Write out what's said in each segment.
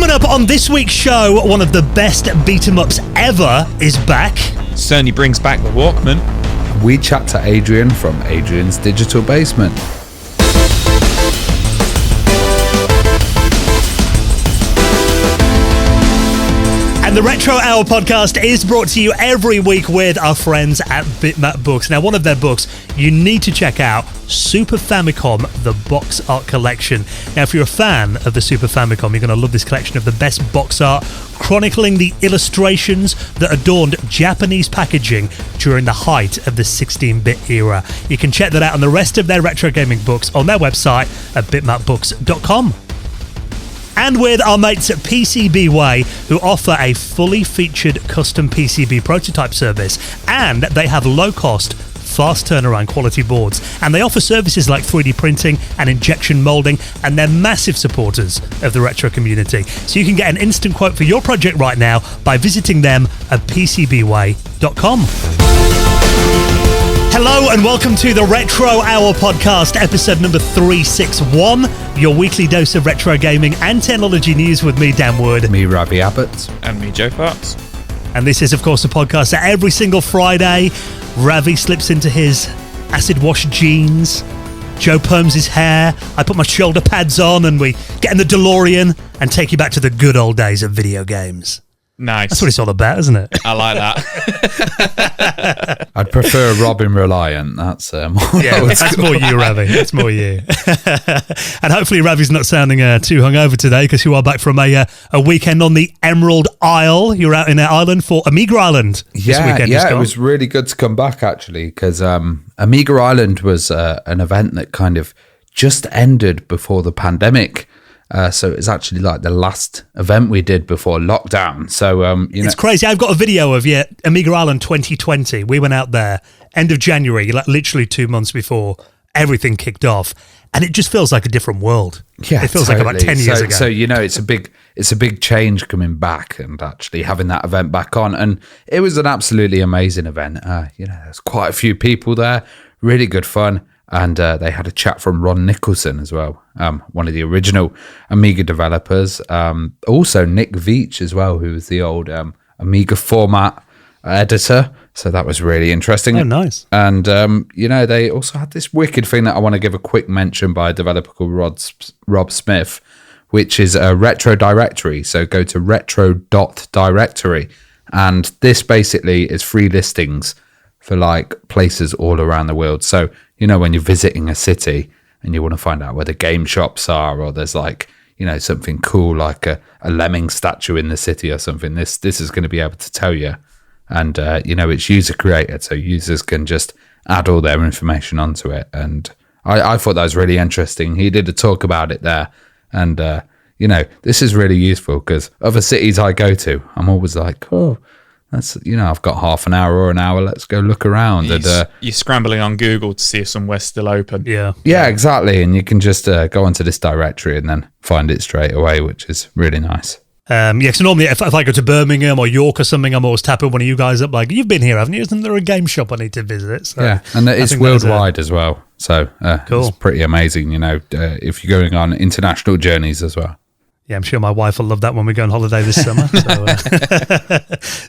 Coming up on this week's show, one of the best beat-em-ups ever is back. Certainly brings back the Walkman. We chat to Adrian from Adrian's Digital Basement. And the Retro Hour podcast is brought to you every week with our friends at Bitmap Books. Now, one of their books you need to check out, Super Famicom, the Box Art Collection. Now, if you're a fan of the Super Famicom, you're going to love this collection of the best box art, chronicling the illustrations that adorned Japanese packaging during the height of the 16-bit era. You can check that out and the rest of their retro gaming books on their website at bitmapbooks.com. And with our mates at PCBWay, who offer a fully featured custom PCB prototype service, and they have low-cost, fast turnaround quality boards, and they offer services like 3D printing and injection molding, and they're massive supporters of the retro community. So you can get an instant quote for your project right now by visiting them at PCBWay.com. Hello and welcome to the Retro Hour podcast, episode number 361, your weekly dose of retro gaming and technology news with me, Dan Wood. Me, Ravi Abbott. And me, Joe Fox. And this is, of course, a podcast that every single Friday, Ravi slips into his acid wash jeans, Joe perms his hair, I put my shoulder pads on, and we get in the DeLorean and take you back to the good old days of video games. Nice. That's what it's all about, isn't it? I like that. I'd prefer Robin Reliant. That's more. Yeah, that's more you, Ravi. That's more you. And hopefully Ravi's not sounding too hungover today, because you are back from a weekend on the Emerald Isle. You're out in Ireland for Amiga Island. Yeah, it was really good to come back, actually, because Amiga Island was an event that kind of just ended before the pandemic. So it's actually like the last event we did before lockdown. So, it's crazy. I've got a video of Amiga Island 2020. We went out there end of January, like literally 2 months before everything kicked off. And it just feels like a different world. Yeah, it feels like about 10 years ago. So, it's a big change coming back and actually having that event back on. And it was an absolutely amazing event. There's quite a few people there, really good fun. And they had a chat from Ron Nicholson as well, one of the original Amiga developers. Also Nick Veach as well, who was the old Amiga format editor. So that was really interesting. Oh, nice. And, they also had this wicked thing that I want to give a quick mention by a developer called Rob Smith, which is a retro directory. So go to retro.directory. And this basically is free listings for like places all around the world. So, when you're visiting a city and you want to find out where the game shops are, or there's like, something cool like a lemming statue in the city or something, this is going to be able to tell you. And, it's user created, so users can just add all their information onto it. And I thought that was really interesting. He did a talk about it there. And, this is really useful because other cities I go to, I'm always like, that's, I've got half an hour or an hour. Let's go look around. You're scrambling on Google to see if somewhere's still open. Yeah, exactly. And you can just go onto this directory and then find it straight away, which is really nice. So normally if I go to Birmingham or York or something, I'm always tapping one of you guys up like, you've been here, haven't you? Isn't there a game shop I need to visit? So yeah, and it's worldwide as well. So cool. It's pretty amazing, if you're going on international journeys as well. Yeah, I'm sure my wife will love that when we go on holiday this summer.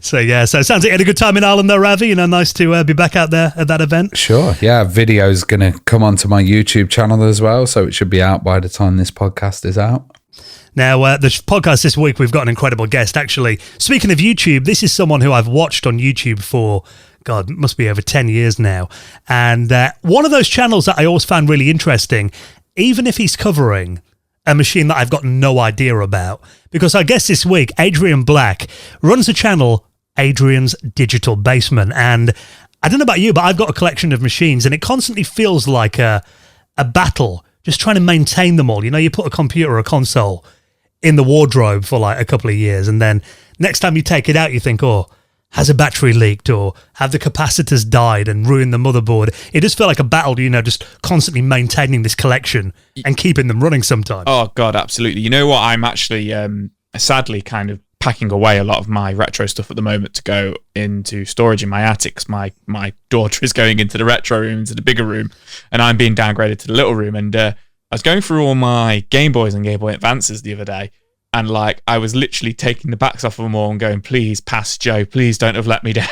So it sounds like you had a good time in Ireland though, Ravi. Nice to be back out there at that event. Sure, yeah. Video's going to come onto my YouTube channel as well, so it should be out by the time this podcast is out. Now, the podcast this week, we've got an incredible guest, actually. Speaking of YouTube, this is someone who I've watched on YouTube for, God, must be over 10 years now. And one of those channels that I always found really interesting, even if he's covering a machine that I've got no idea about, because I guess this week Adrian Black runs a channel, Adrian's Digital Basement, and I don't know about you, but I've got a collection of machines and it constantly feels like a battle just trying to maintain them all. You put a computer or a console in the wardrobe for like a couple of years and then next time you take it out you think, has a battery leaked or have the capacitors died and ruined the motherboard? It just felt like a battle, just constantly maintaining this collection and keeping them running sometimes. Oh, God, absolutely. You know what? I'm actually sadly kind of packing away a lot of my retro stuff at the moment to go into storage in my attic. 'Cause my daughter is going into the retro room, into the bigger room, and I'm being downgraded to the little room. And I was going through all my Game Boys and Game Boy Advances the other day, And like, I was literally taking the backs off of them all and going, please pass, Joe, please don't have let me down.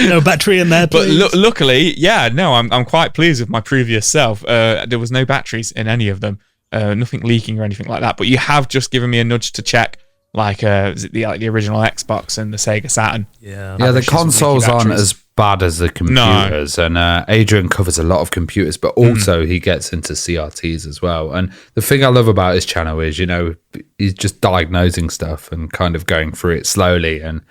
No battery in there, please. But luckily, I'm quite pleased with my previous self. There was no batteries in any of them, nothing leaking or anything like that. But you have just given me a nudge to check, like, is it the original Xbox and the Sega Saturn? Yeah, the consoles aren't as bad as the computers, and Adrian covers a lot of computers, but also he gets into CRTs as well. And the thing I love about his channel is, he's just diagnosing stuff and kind of going through it slowly and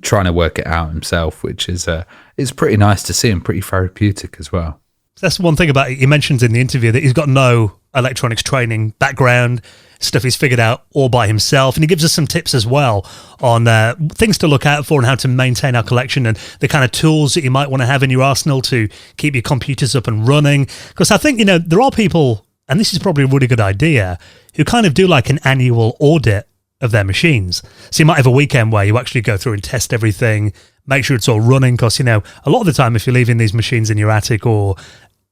trying to work it out himself, which is it's pretty nice to see and pretty therapeutic as well. That's one thing about it. He mentions in the interview that he's got no electronics training background, stuff he's figured out all by himself. And he gives us some tips as well on things to look out for and how to maintain our collection and the kind of tools that you might want to have in your arsenal to keep your computers up and running. Because I think, there are people, and this is probably a really good idea, who kind of do like an annual audit of their machines. So you might have a weekend where you actually go through and test everything, make sure it's all running. Because, a lot of the time, if you're leaving these machines in your attic or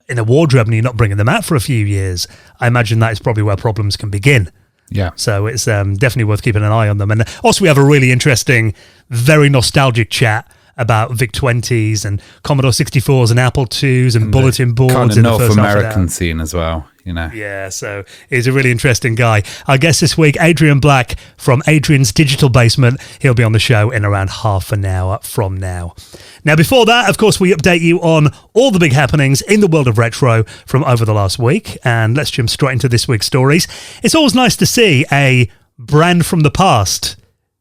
in a wardrobe and you're not bringing them out for a few years, I imagine that is probably where problems can begin. Yeah. So it's definitely worth keeping an eye on them. And also we have a really interesting, very nostalgic chat about VIC-20s and Commodore 64s and Apple IIs and bulletin boards. Kind of in North the first American scene as well, Yeah, so he's a really interesting guy. Our guest this week, Adrian Black from Adrian's Digital Basement. He'll be on the show in around half an hour from now. Now, before that, of course, we update you on all the big happenings in the world of retro from over the last week. And let's jump straight into this week's stories. It's always nice to see a brand from the past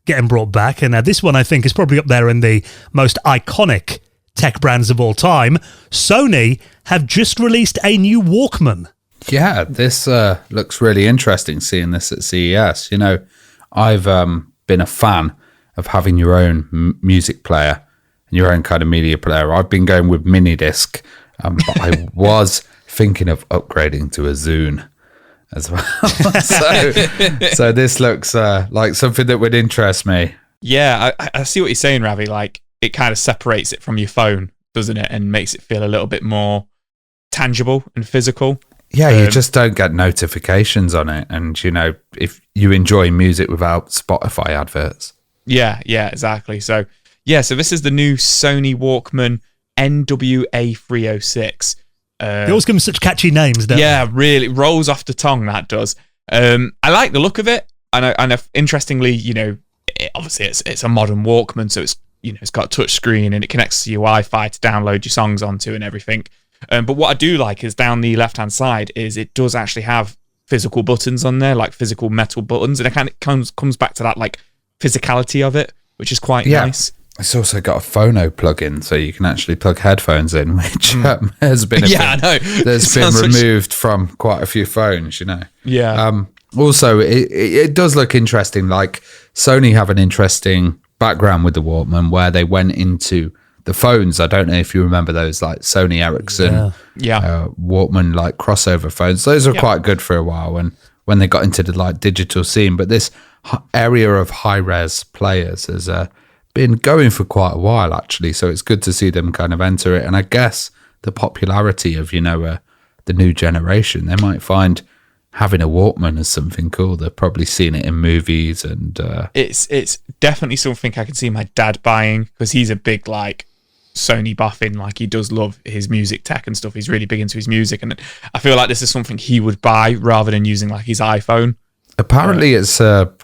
getting brought back. And this one, I think, is probably up there in the most iconic tech brands of all time. Sony have just released a new Walkman. Yeah, this looks really interesting, seeing this at CES. I've been a fan of having your own music player and your own kind of media player. I've been going with mini disc, but I was thinking of upgrading to a Zune as well. so this looks like something that would interest me. Yeah, I see what you're saying, Ravi. Like, it kind of separates it from your phone, doesn't it? And makes it feel a little bit more tangible and physical. Yeah, you just don't get notifications on it. And, if you enjoy music without Spotify adverts. Yeah, exactly. So this is the new Sony Walkman NWA306. They always give them such catchy names, don't they? Yeah, really. Rolls off the tongue, that does. I like the look of it. And interestingly, obviously it's a modern Walkman, so it's, it's got a touch screen and it connects to your Wi-Fi to download your songs onto and everything. But what I do like is down the left-hand side is it does actually have physical buttons on there, like physical metal buttons. And it kind of comes back to that, like, physicality of it, which is quite nice. It's also got a phono plug-in, so you can actually plug headphones in, which has been I know. That's been removed from quite a few phones, Yeah. Also, it does look interesting. Like, Sony have an interesting background with the Walkman where they went into the phones. I don't know if you remember those, like Sony Ericsson Walkman, like crossover phones. Those are quite good for a while when they got into the like digital scene. But this area of high-res players has been going for quite a while, actually. So it's good to see them kind of enter it. And I guess the popularity of, the new generation, they might find having a Walkman as something cool. They've probably seen it in movies, and it's definitely something I can see my dad buying, because he's a big like Sony buffing. Like, he does love his music tech and stuff. He's really big into his music, and I feel like this is something he would buy rather than using like his iPhone. Apparently, it's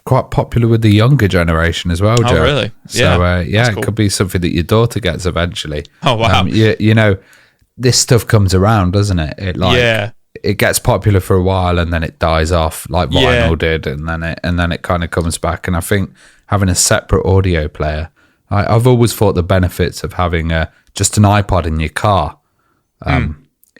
quite popular with the younger generation as well, Joe. Oh, really? So, it cool. Could be something that your daughter gets eventually. Oh, wow. This stuff comes around, doesn't it? It gets popular for a while and then it dies off, like vinyl did, and then it kind of comes back. And I think having a separate audio player, I've always thought the benefits of having just an iPod in your car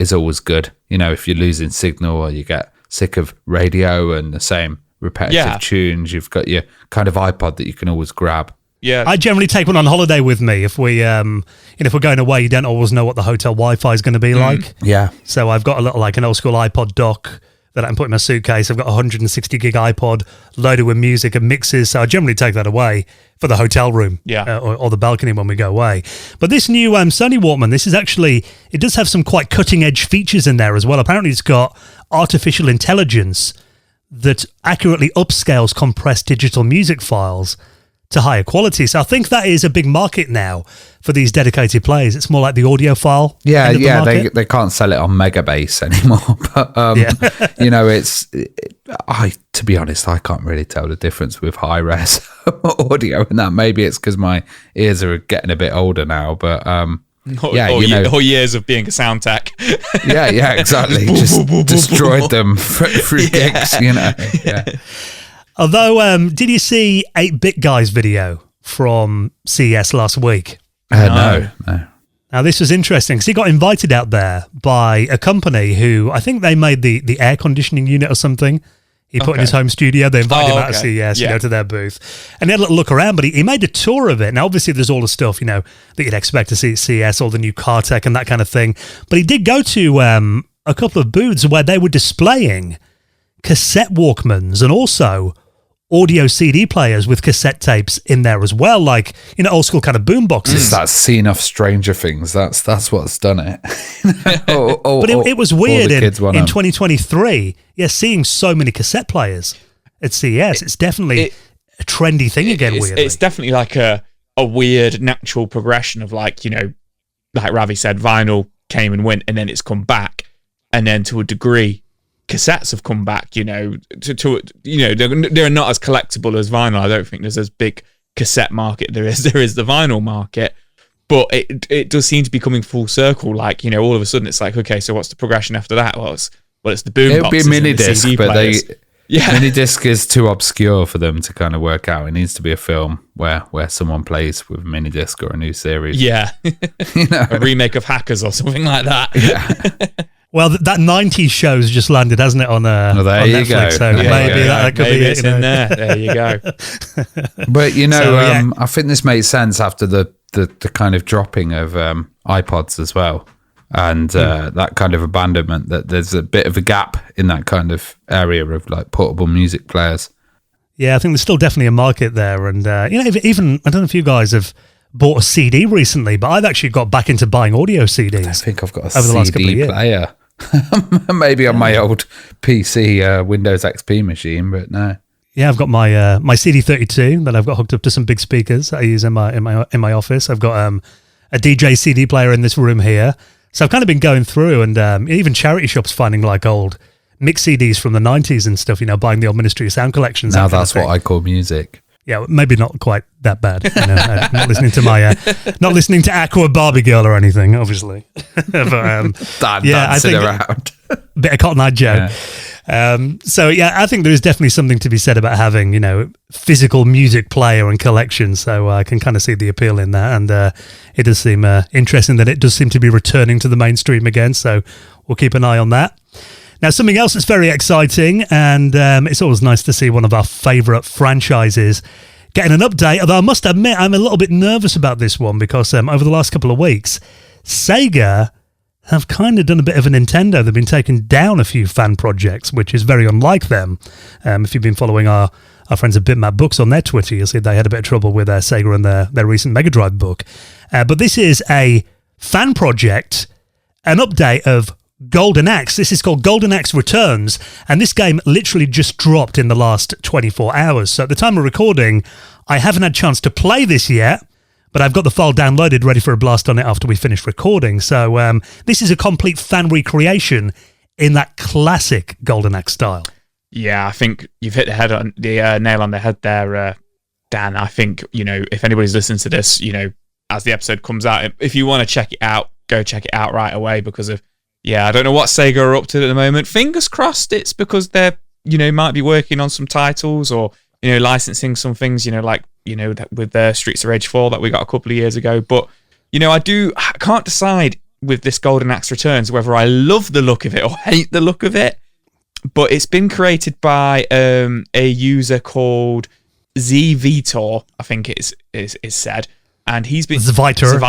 is always good. If you're losing signal or you get sick of radio and the same repetitive tunes, you've got your kind of iPod that you can always grab. Yeah, I generally take one on holiday with me. If we, if we're going away, you don't always know what the hotel Wi-Fi is going to be like. Yeah. So I've got a little, like an old school iPod dock that I can put in my suitcase. I've got a 160 gig iPod loaded with music and mixes. So I generally take that away for the hotel room, or the balcony when we go away. But this new Sony Walkman, this is actually, it does have some quite cutting edge features in there as well. Apparently, it's got artificial intelligence that accurately upscales compressed digital music files to higher quality. So I think that is a big market now for these dedicated players. It's more like the audiophile. Yeah, they can't sell it on Megabase anymore. But you know, to be honest, I can't really tell the difference with high res audio and that. Maybe it's because my ears are getting a bit older now. But or years of being a sound tech. yeah, exactly. Just destroyed them through gigs, you know. Yeah. Although, did you see 8-Bit Guy's video from CES last week? No. Now, this was interesting because he got invited out there by a company who, I think they made the air conditioning unit or something. He put in his home studio. They invited him out of CES, to their booth. And he had a little look around, but he made a tour of it. Now, obviously, there's all the stuff, that you'd expect to see at CES, all the new car tech and that kind of thing. But he did go to a couple of booths where they were displaying cassette Walkmans and also audio CD players with cassette tapes in there as well, like old school kind of boom boxes. That's scene of Stranger Things. That's what's done it. But it was weird in 2023. Yeah, seeing so many cassette players at CES. It's definitely a trendy thing again. Weirdly, it's definitely like a weird natural progression of like Ravi said, vinyl came and went, and then it's come back, and then to a degree, cassettes have come back, they're not as collectible as vinyl. I don't think there's as big cassette market there is the vinyl market, but it does seem to be coming full circle. Like, all of a sudden it's like, okay, so what's the progression after that? Well, it's the boom boxes. It'll be a mini disc, but mini disc is too obscure for them to kind of work out. It needs to be a film where someone plays with a mini disc or a new series. Yeah. A remake of Hackers or something like that. Yeah. Well, that 90s show's just landed, hasn't it, on Netflix? Go. So maybe that could be it. In there. There you go. But, I think this makes sense after the kind of dropping of iPods as well. And that kind of abandonment, that there's a bit of a gap in that kind of area of like portable music players. Yeah, I think there's still definitely a market there. And, even, I don't know if you guys have bought a CD recently, but I've actually got back into buying audio CDs. I think I've got a CD player. Maybe on my old PC Windows XP machine, but no. Yeah, I've got my CD32 that I've got hooked up to some big speakers that I use in my office. I've got a DJ CD player in this room here. So I've kind of been going through, and even charity shops finding like old mix CDs from the 90s and stuff, buying the old Ministry of Sound collections. Now that's what I call music. Yeah, maybe not quite that bad. Not listening to not listening to Aqua Barbie Girl or anything, obviously. But, I think around. Bit of Cotton Eye Joe. Yeah. I think there is definitely something to be said about having, physical music player and collection. So I can kind of see the appeal in that, and it does seem interesting that it does seem to be returning to the mainstream again. So we'll keep an eye on that. Now, something else that's very exciting, and it's always nice to see one of our favourite franchises getting an update, although I must admit I'm a little bit nervous about this one because over the last couple of weeks, Sega have kind of done a bit of a Nintendo. They've been taking down a few fan projects, which is very unlike them. If you've been following our friends at Bitmap Books on their Twitter, you'll see they had a bit of trouble with Sega and their recent Mega Drive book. But this is a fan project, an update of Golden Axe. This is called Golden Axe Returns, and this game literally just dropped in the last 24 hours. So at the time of recording, I haven't had a chance to play this yet, but I've got the file downloaded, ready for a blast on it after we finish recording. So this is a complete fan recreation in that classic Golden Axe style. Yeah, I think you've hit the nail on the head there, Dan. I think, if anybody's listening to this, as the episode comes out, if you want to check it out, go check it out right away because of, I don't know what Sega are up to at the moment. Fingers crossed it's because they're, might be working on some titles or, licensing some things, with the Streets of Rage 4 that we got a couple of years ago. But, I can't decide with this Golden Axe Returns whether I love the look of it or hate the look of it. But it's been created by a user called ZVitor, I think it is said. And he's been Zvitor,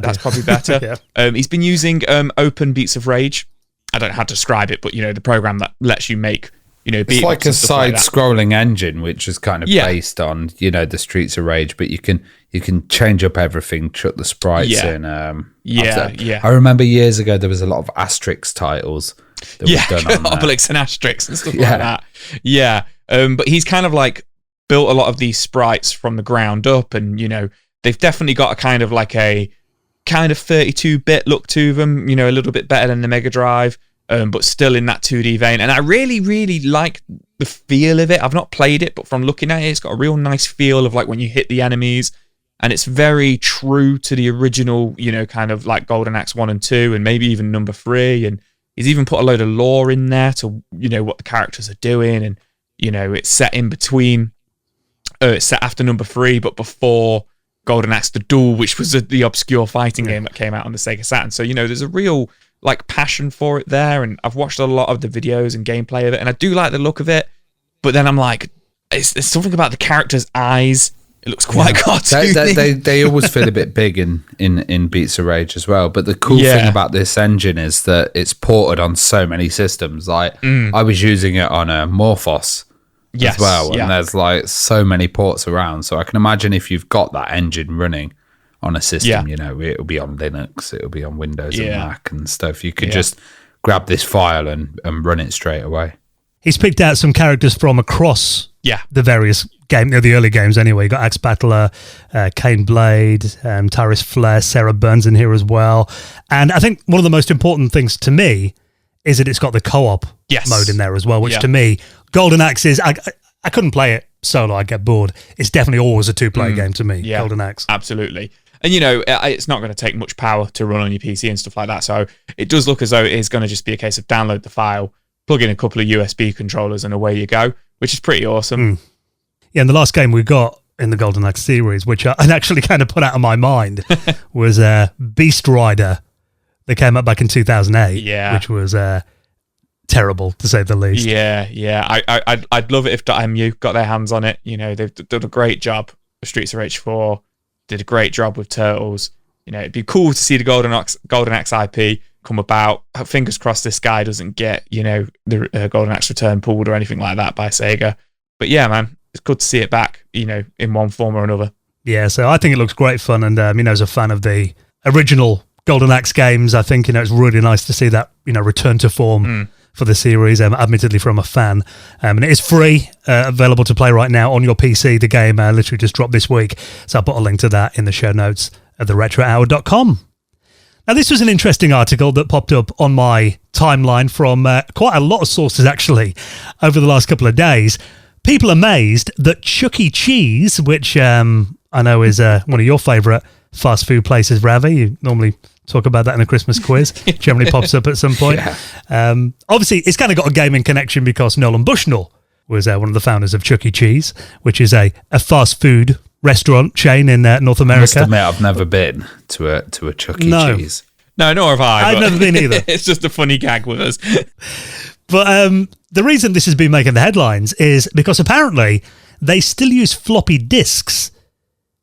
that's probably better. Yeah. He's been using Open Beats of Rage. I don't know how to describe it, but the program that lets you make it's like a side-scrolling engine, which is kind of based on the Streets of Rage, but you can change up everything, chuck the sprites in. I remember years ago there was a lot of Asterix titles that were done on Obelix and Asterix and stuff like that. Yeah, but he's kind of like built a lot of these sprites from the ground up, and they've definitely got a kind of 32-bit look to them. A little bit better than the Mega Drive, but still in that 2D vein. And I really, really like the feel of it. I've not played it, but from looking at it, it's got a real nice feel of like when you hit the enemies, and it's very true to the original, kind of like Golden Axe 1 and 2, and maybe even number 3. And he's even put a load of lore in there to, what the characters are doing, and it's set in between. It's set after number 3, but before Golden Axe The Duel, which was the obscure fighting game that came out on the Sega Saturn. So, there's a real passion for it there, and I've watched a lot of the videos and gameplay of it, and I do like the look of it, but then I'm like, there's something about the character's eyes. It looks quite cartoony. They always feel a bit big in Beats of Rage as well. But the cool thing about this engine is that it's ported on so many systems. Like I was using it on a Morphos as well, and there's so many ports around. So I can imagine if you've got that engine running on a system, it'll be on Linux, it'll be on Windows and Mac and stuff. You could just grab this file and run it straight away. He's picked out some characters from across the various games, the early games anyway. You got Axe Battler, Kane Blade, Tyrus Flare, Sarah Burns in here as well. And I think one of the most important things to me is that it's got the co-op mode in there as well, which to me, Golden Axe is, I couldn't play it solo, I'd get bored. It's definitely always a two-player game to me, Golden Axe. Absolutely. And, it's not going to take much power to run on your PC and stuff like that. So it does look as though it is going to just be a case of download the file, plug in a couple of USB controllers, and away you go, which is pretty awesome. Yeah, and the last game we got in the Golden Axe series, which I'd actually kind of put out of my mind, was Beast Rider that came out back in 2008, which was terrible, to say the least. Yeah. I'd love it if .mu got their hands on it. They've done a great job with Streets of Rage 4, did a great job with Turtles. It'd be cool to see the Golden Axe IP come about. Fingers crossed this guy doesn't get, the Golden Axe Return pulled or anything like that by Sega. But yeah, man, it's good to see it back, in one form or another. Yeah, so I think it looks great fun. And, as a fan of the original Golden Axe games, I think, it's really nice to see that, return to form for the series, admittedly from a fan. And it is free, available to play right now on your PC. The game literally just dropped this week. So I'll put a link to that in the show notes at theretrohour.com. Now, this was an interesting article that popped up on my timeline from quite a lot of sources, actually, over the last couple of days. People amazed that Chuck E. Cheese, which I know is one of your favourite fast food places, Ravi. You normally talk about that in a Christmas quiz. Generally pops up at some point. Obviously, it's kind of got a gaming connection because Nolan Bushnell was one of the founders of Chuck E. Cheese, which is a fast food restaurant chain in North America. I must admit, I've never been to a Chuck E. Cheese. No, nor have I. I've never been either. It's just a funny gag with us. But the reason this has been making the headlines is because apparently they still use floppy disks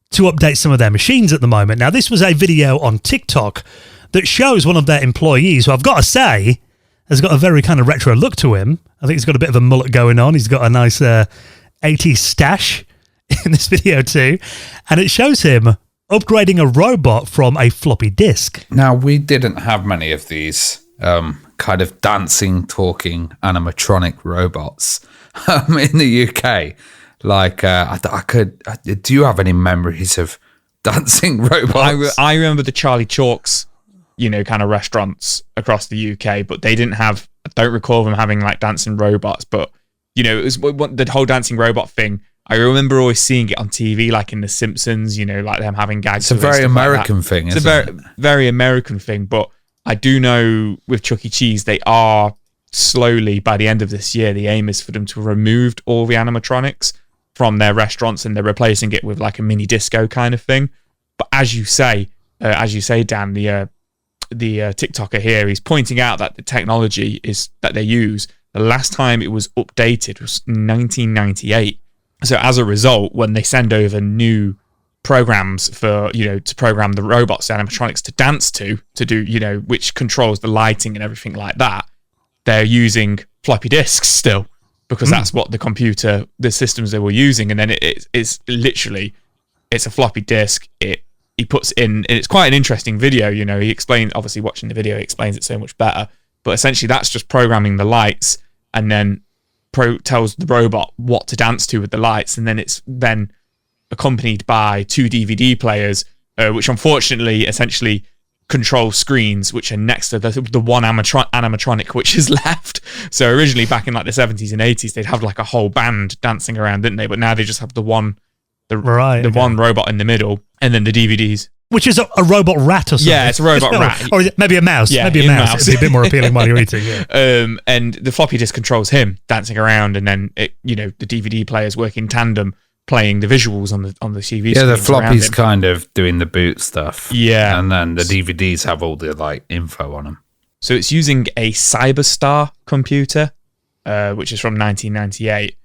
to update some of their machines at the moment. Now, this was a video on TikTok that shows one of their employees, who I've got to say has got a very kind of retro look to him. I think he's got a bit of a mullet going on. He's got a nice 80s stash in this video too. And it shows him upgrading a robot from a floppy disk. Now, we didn't have many of these kind of dancing, talking animatronic robots in the UK. Do you have any memories of dancing robots? I remember the Charlie Chalks, kind of restaurants across the UK, but they didn't have, I don't recall them having like dancing robots, but, it was the whole dancing robot thing. I remember always seeing it on TV, like in The Simpsons, like them having gags. It's a very American thing, isn't it? It's a very American thing, but I do know with Chuck E. Cheese, they are slowly, by the end of this year, the aim is for them to remove all the animatronics from their restaurants, and they're replacing it with like a mini disco kind of thing. But as you say, Dan, the TikToker here, he's pointing out that the technology is that they use, the last time it was updated was 1998. So as a result, when they send over new programs for, to program the robots and animatronics to dance to do, which controls the lighting and everything like that, they're using floppy disks still, because that's what the systems they were using. And then it's literally, it's a floppy disk. He puts in, and it's quite an interesting video. He explains, obviously watching the video, he explains it so much better. But essentially, that's just programming the lights, and then tells the robot what to dance to with the lights, and then it's then accompanied by 2 DVD players, which unfortunately essentially control screens, which are next to the one animatronic which is left. So originally, back in like the 70s and 80s, they'd have like a whole band dancing around, didn't they? But now they just have the one robot in the middle, and then the DVDs. Which is a robot rat or something. Yeah, it's a robot rat. Or is it maybe a mouse? Yeah, maybe a mouse. It'd be a bit more appealing while you're eating. Yeah. And the floppy disk controls him dancing around, and then the DVD players work in tandem, playing the visuals on the TV. Yeah, the floppy's kind of doing the boot stuff. Yeah, and then the DVDs have all the like info on them. So it's using a Cyberstar computer, which is from 1998,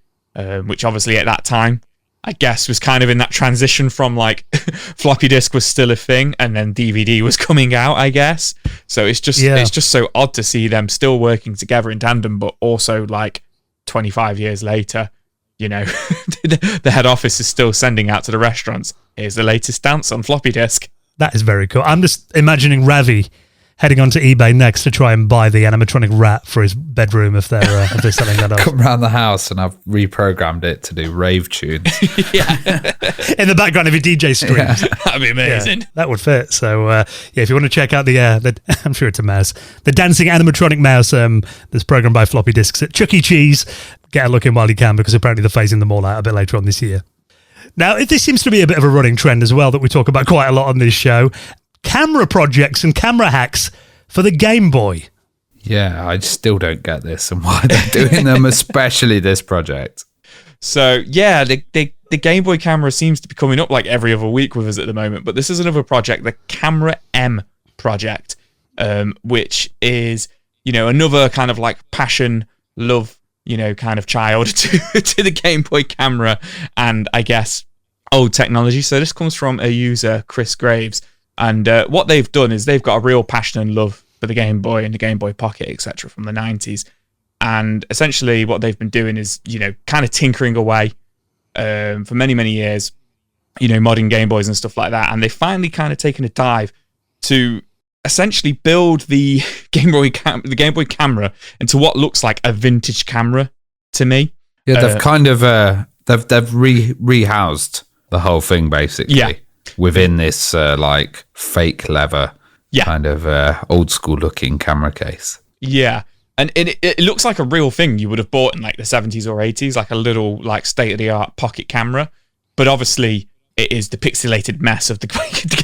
which obviously at that time, I guess, was kind of in that transition from like floppy disk was still a thing and then DVD was coming out, I guess. So it's just so odd to see them still working together in tandem, but also like 25 years later, the head office is still sending out to the restaurants, here's the latest dance on floppy disk. That is very cool. I'm just imagining Ravi heading onto eBay next to try and buy the animatronic rat for his bedroom if they're selling that off. Come around the house and I've reprogrammed it to do rave tunes. Yeah. In the background of your DJ streams. Yeah. That'd be amazing. Yeah, that would fit. So, if you want to check out the I'm sure it's a mouse, the dancing animatronic mouse that's programmed by floppy disks at Chuck E. Cheese, get a look in while you can, because apparently they're phasing them all out a bit later on this year. Now, this seems to be a bit of a running trend as well that we talk about quite a lot on this show. Camera projects and camera hacks for the Game Boy. Yeah, I still don't get this and why they're doing them, especially this project. So, yeah, the Game Boy camera seems to be coming up like every other week with us at the moment, but this is another project, the Camera M project, which is, another kind of like passion, love, kind of child to the Game Boy camera and, I guess, old technology. So this comes from a user, Chris Graves. And what they've done is they've got a real passion and love for the Game Boy and the Game Boy Pocket, etc., from the 90s. And essentially what they've been doing is, kind of tinkering away for many, many years, modding Game Boys and stuff like that. And they've finally kind of taken a dive to essentially build the Game Boy camera into what looks like a vintage camera to me. Yeah, they've kind of they've rehoused the whole thing basically. Yeah. Within this like fake leather kind of old school looking camera case. Yeah. And it looks like a real thing you would have bought in like the 70s or 80s, like a little like state-of-the-art pocket camera. But obviously it is the pixelated mess of the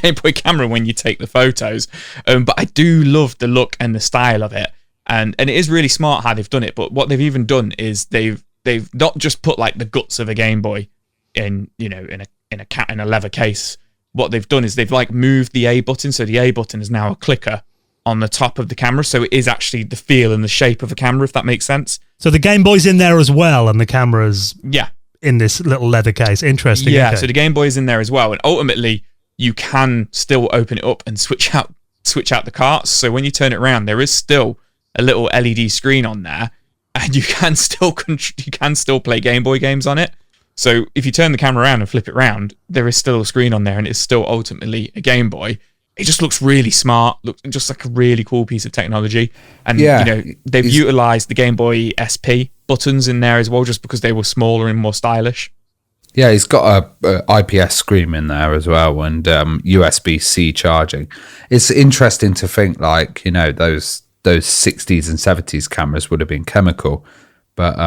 Game Boy camera when you take the photos. But I do love the look and the style of it. And it is really smart how they've done it. But what they've even done is they've not just put like the guts of a Game Boy in a leather case. What they've done is they've like moved the A button. So the A button is now a clicker on the top of the camera. So it is actually the feel and the shape of a camera, if that makes sense. So the Game Boy's in there as well, and the camera's in this little leather case. Interesting. Yeah, okay. So the Game Boy is in there as well. And ultimately, you can still open it up and switch out the carts. So when you turn it around, there is still a little LED screen on there, and you can still play Game Boy games on it. So if you turn the camera around and flip it around, there is still a screen on there, and it's still ultimately a Game Boy. It just looks really smart, looks just like a really cool piece of technology. And they've utilized the Game Boy SP buttons in there as well, just because they were smaller and more stylish. Yeah, he's got a IPS screen in there as well, and USB-C charging. It's interesting to think like those 60s and 70s cameras would have been chemical, but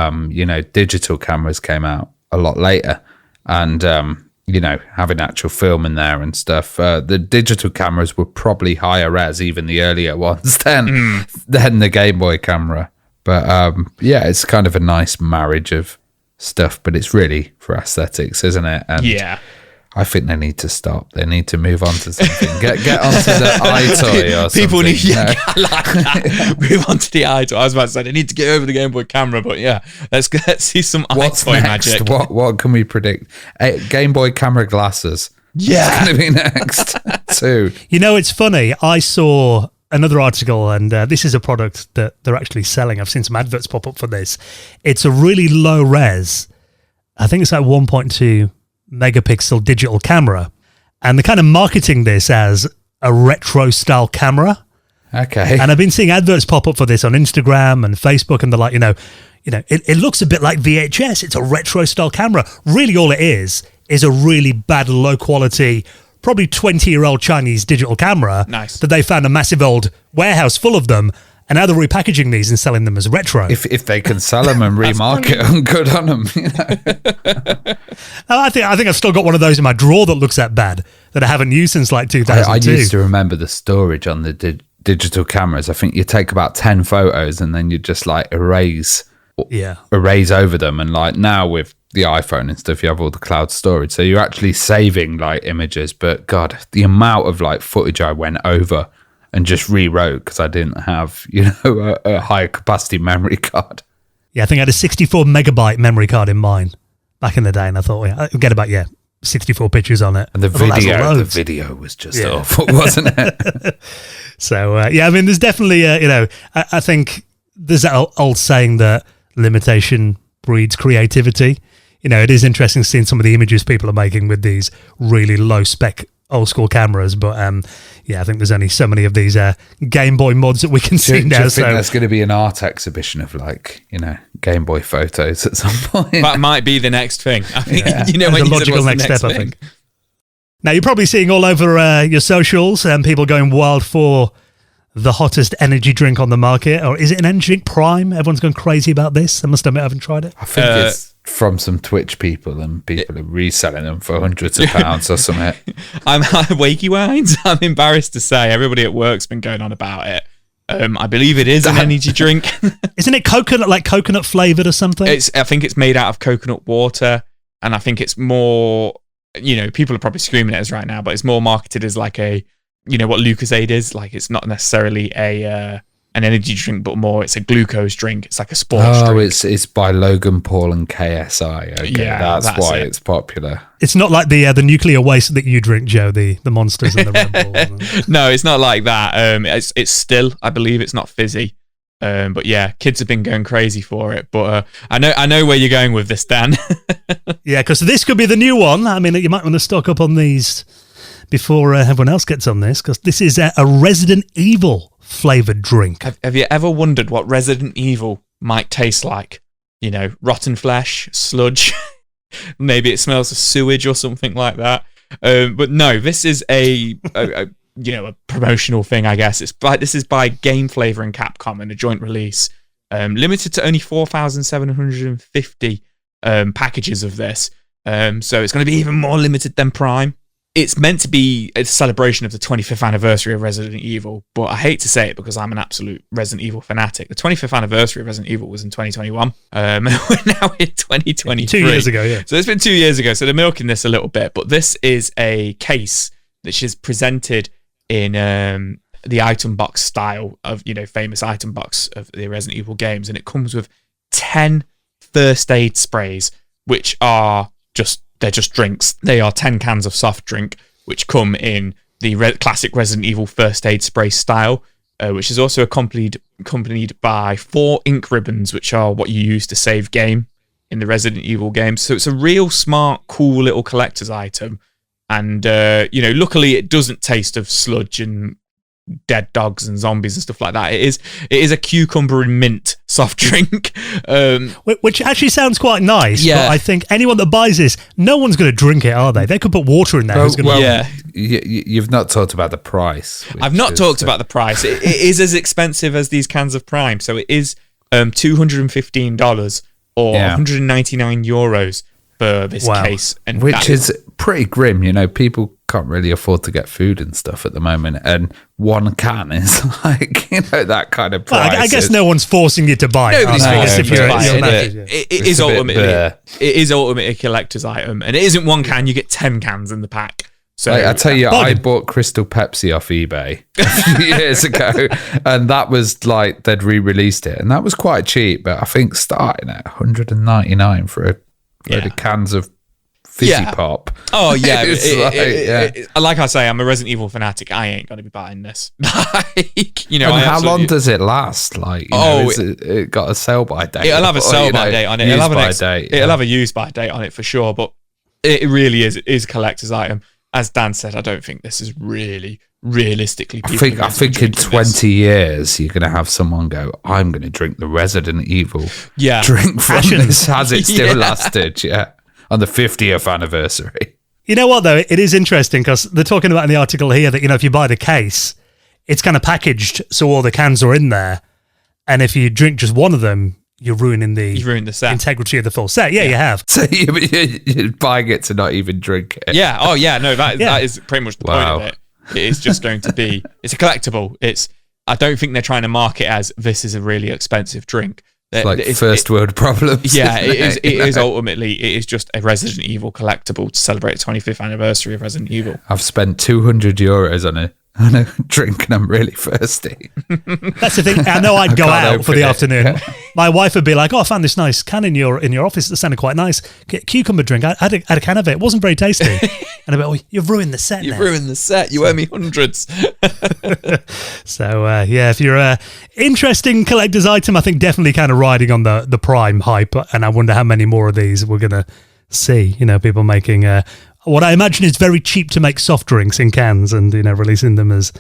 digital cameras came out a lot later, and having actual film in there and stuff, the digital cameras were probably higher res, even the earlier ones than the Game Boy camera. But it's kind of a nice marriage of stuff, but it's really for aesthetics, isn't it? And I think they need to stop. They need to move on to something. Get onto the iToy or something. People need I like that. Move on to the iToy. I was about to say they need to get over the Game Boy camera, but let's see some iToy magic. What can we predict? Game Boy camera glasses. Yeah, it's going to be next too. It's funny. I saw another article, and this is a product that they're actually selling. I've seen some adverts pop up for this. It's a really low res. I think it's like 1.2 megapixel digital camera, and they're kind of marketing this as a retro style camera. Okay. And I've been seeing adverts pop up for this on Instagram and Facebook, and they're like, it looks a bit like VHS. It's a retro style camera. Really, all it is a really bad, low quality, probably 20-year-old Chinese digital camera. Nice. That they found a massive old warehouse full of them. And now they're repackaging these and selling them as retro. If they can sell them and remarket them, good on them. I think I've still got one of those in my drawer that looks that bad that I haven't used since like 2002. I used to remember the storage on the digital cameras. I think you take about 10 photos and then you just like erase over them. And like now with the iPhone and stuff, you have all the cloud storage, so you're actually saving like images. But God, the amount of like footage I went over and just rewrote because I didn't have, a high capacity memory card. Yeah, I think I had a 64 megabyte memory card in mine back in the day, and I thought, I'll get about 64 pictures on it. And the video was just awful, wasn't it? So there's definitely I think there's that old saying that limitation breeds creativity. It is interesting seeing some of the images people are making with these really low spec old school cameras, but I think there's only so many of these Game Boy mods that we can see now. Do you think there's going to be an art exhibition of Game Boy photos at some point? That might be the next thing. I think the logical next step. I think. Now you're probably seeing all over your socials and people going wild for the hottest energy drink on the market, or is it an energy drink Prime? Everyone's going crazy about this. I must admit, I haven't tried it. I think it's from some Twitch people, and people are reselling them for hundreds of pounds or something. I'm Wakey Wines. I'm embarrassed to say everybody at work's been going on about it. I believe it is an energy drink. Isn't it coconut flavored or something? I think it's made out of coconut water, and I think it's more. People are probably screaming at us right now, but it's more marketed as like a. What Lucozade is like. It's not necessarily an energy drink, but more it's a glucose drink. It's like a sports drink. Oh, it's by Logan Paul and KSI. Okay, that's why it's popular. It's not like the nuclear waste that you drink, Joe. The Monsters and the Red Bull. No, it's not like that. It's still, I believe, it's not fizzy. But yeah, kids have been going crazy for it. But I know where you're going with this, Dan. Yeah, because this could be the new one. I mean, you might want to stock up on these before everyone else gets on this, because this is a Resident Evil flavoured drink. Have you ever wondered what Resident Evil might taste like? Rotten flesh, sludge. Maybe it smells of sewage or something like that. But no, this is a promotional thing, I guess. This is by Game Flavor and Capcom in a joint release, limited to only 4,750 packages of this. So it's going to be even more limited than Prime. It's meant to be a celebration of the 25th anniversary of Resident Evil, but I hate to say it because I'm an absolute Resident Evil fanatic. The 25th anniversary of Resident Evil was in 2021. We're now in 2023. 2 years ago, yeah. So it's been 2 years ago, so they're milking this a little bit, but this is a case which is presented in the item box style of, famous item box of the Resident Evil games, and it comes with 10 first aid sprays, which are they're just drinks. They are 10 cans of soft drink, which come in the classic Resident Evil first aid spray style, which is also accompanied by 4 ink ribbons, which are what you use to save game in the Resident Evil games. So it's a real smart, cool little collector's item. And, luckily it doesn't taste of sludge and dead dogs and zombies and stuff like that. It is a cucumber and mint soft drink, which actually sounds quite nice. Yeah. But I think anyone that buys this, no one's going to drink it, are they? They could put water in there. You've not talked about the price. I've not talked about the price. It is as expensive as these cans of Prime, so it is $215 or 199 euros for this case, and which is pretty grim. People can't really afford to get food and stuff at the moment, and one can is like that kind of price. Well, I guess no one's forcing you to buy it. Nobody's forcing you to buy it. It is ultimately a collector's item, and it isn't one can. You get 10 cans in the pack. So I tell you, I bought Crystal Pepsi off eBay a few years ago, and that was like they'd re-released it, and that was quite cheap. But I think starting at 199 for a load of cans of fizzy pop. Oh yeah, like I say, I'm a Resident Evil fanatic. I ain't gonna be buying this. How long does it last? It got a sell by date. It'll have a sell by date on it. It'll have a use by date on it for sure. But it really is a collector's item. as Dan said, I don't think this is really realistically. I think in 20 years you're going to have someone go, I'm going to drink the Resident Evil drink from this. Has it still lasted? Yeah, on the 50th anniversary. You know what though? It is interesting because they're talking about in the article here that, you know, if you buy the case, it's kind of packaged so all the cans are in there, and if you drink just one of them, you ruin the set. Integrity of the full set. Yeah, you have. So you're buying it to not even drink it. Yeah. Oh, yeah. No, that is pretty much the point of it. It is just going to be. It's a collectible. I don't think they're trying to market as this is a really expensive drink. It's like first world problems. Yeah, it is ultimately. It is just a Resident Evil collectible to celebrate the 25th anniversary of Resident Evil. I've spent €200 on a drink and I'm really thirsty. That's the thing. I know I'd go out for the afternoon. My wife would be like, "Oh, I found this nice can in your office that sounded quite nice. Cucumber drink. I had a can of it. It wasn't very tasty." And I'd be like, "Oh, you've ruined the set. You've ruined the set. You owe me hundreds." So if you're a interesting collector's item, I think definitely kind of riding on the Prime hype. And I wonder how many more of these we're gonna see. You know, people making what I imagine is very cheap to make soft drinks in cans and, you know, releasing them as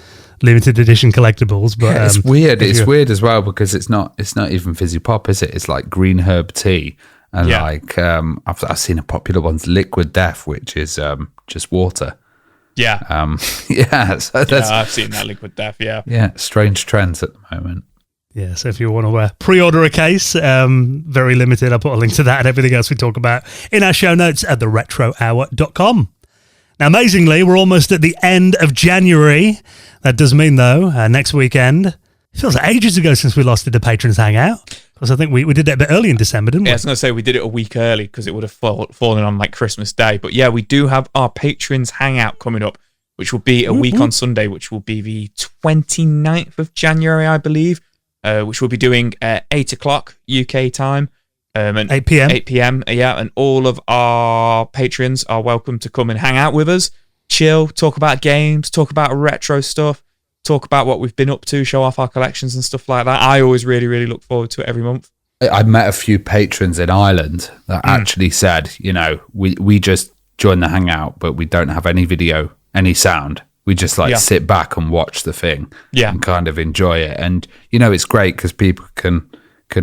limited edition collectibles. But it's weird. It's weird as well because it's not even fizzy pop, is it? It's like green herb tea and like I've seen a popular one's Liquid Death, which is just water. Yeah. So I've seen that Liquid Death. Yeah. Yeah. Strange trends at the moment. Yeah, so if you want to pre-order a case, very limited, I'll put a link to that and everything else we talk about in our show notes at theretrohour.com. Now, amazingly, we're almost at the end of January. That does mean, though, next weekend, it feels like ages ago since we last did a Patrons Hangout, because I think we did that a bit early in December, didn't we? Yeah, I was going to say we did it a week early because it would have fallen on like Christmas Day. But yeah, we do have our Patrons Hangout coming up, which will be a week on Sunday, which will be the 29th of January, I believe. Which we'll be doing at 8 o'clock UK time. And 8 p.m. 8 p.m, yeah. And all of our patrons are welcome to come and hang out with us, chill, talk about games, talk about retro stuff, talk about what we've been up to, show off our collections and stuff like that. I always really, really look forward to it every month. I met a few patrons in Ireland that actually said, you know, we just join the hangout, but we don't have any video, any sound. We just sit back and watch the thing and kind of enjoy it. And, you know, it's great because people can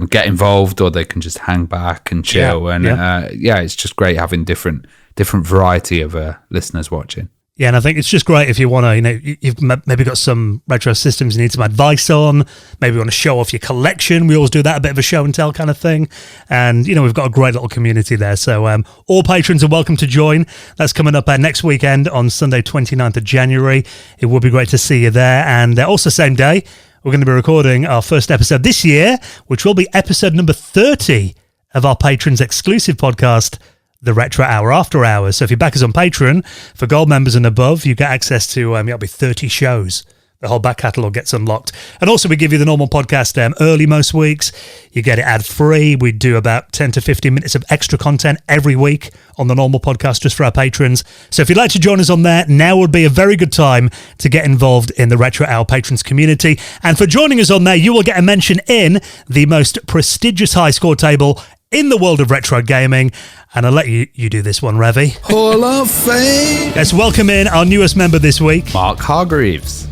get involved or they can just hang back and chill. It's just great having different variety of listeners watching. Yeah, and I think it's just great if you want to, you know, you've maybe got some retro systems you need some advice on, maybe you want to show off your collection. We always do that, a bit of a show and tell kind of thing. And, you know, we've got a great little community there. So all patrons are welcome to join. That's coming up next weekend on Sunday, 29th of January. It would be great to see you there. And also same day, we're going to be recording our first episode this year, which will be episode number 30 of our patrons exclusive podcast, The Retro Hour After Hours. So if you back us on Patreon, for gold members and above, you get access to it'll be 30 shows. The whole back catalogue gets unlocked. And also we give you the normal podcast early most weeks. You get it ad-free. We do about 10 to 15 minutes of extra content every week on the normal podcast just for our patrons. So if you'd like to join us on there, now would be a very good time to get involved in the Retro Hour patrons community. And for joining us on there, you will get a mention in the most prestigious high score table in the world of retro gaming. And I'll let you do this one, Revy. Hall of Fame! Let's welcome in our newest member this week, Mark Hargreaves.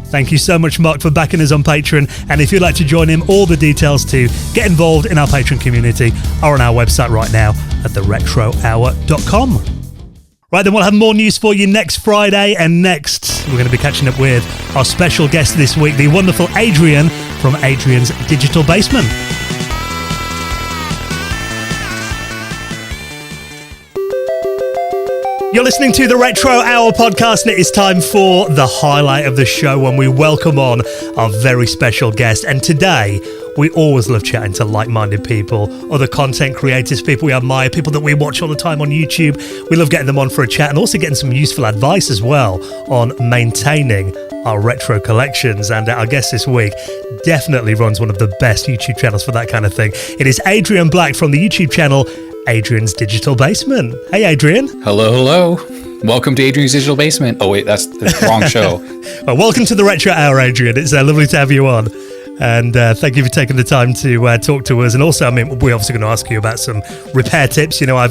Thank you so much, Mark, for backing us on Patreon. And if you'd like to join him, all the details to get involved in our Patreon community are on our website right now at theretrohour.com. Right, then we'll have more news for you next Friday. And next, we're going to be catching up with our special guest this week, the wonderful Adrian from Adrian's Digital Basement. You're listening to the Retro Hour podcast, and it is time for the highlight of the show when we welcome on our very special guest. And today, we always love chatting to like-minded people, other content creators, people we admire, people that we watch all the time on YouTube. We love getting them on for a chat and also getting some useful advice as well on maintaining our retro collections. And our guest this week definitely runs one of the best YouTube channels for that kind of thing. It is Adrian Black from the YouTube channel Adrian's Digital Basement. Hey, Adrian. Hello. Welcome to Adrian's Digital Basement. Oh, wait, that's the wrong show. Well, welcome to the Retro Hour, Adrian. It's lovely to have you on. And thank you for taking the time to talk to us. And also, I mean, we're obviously going to ask you about some repair tips. You know, I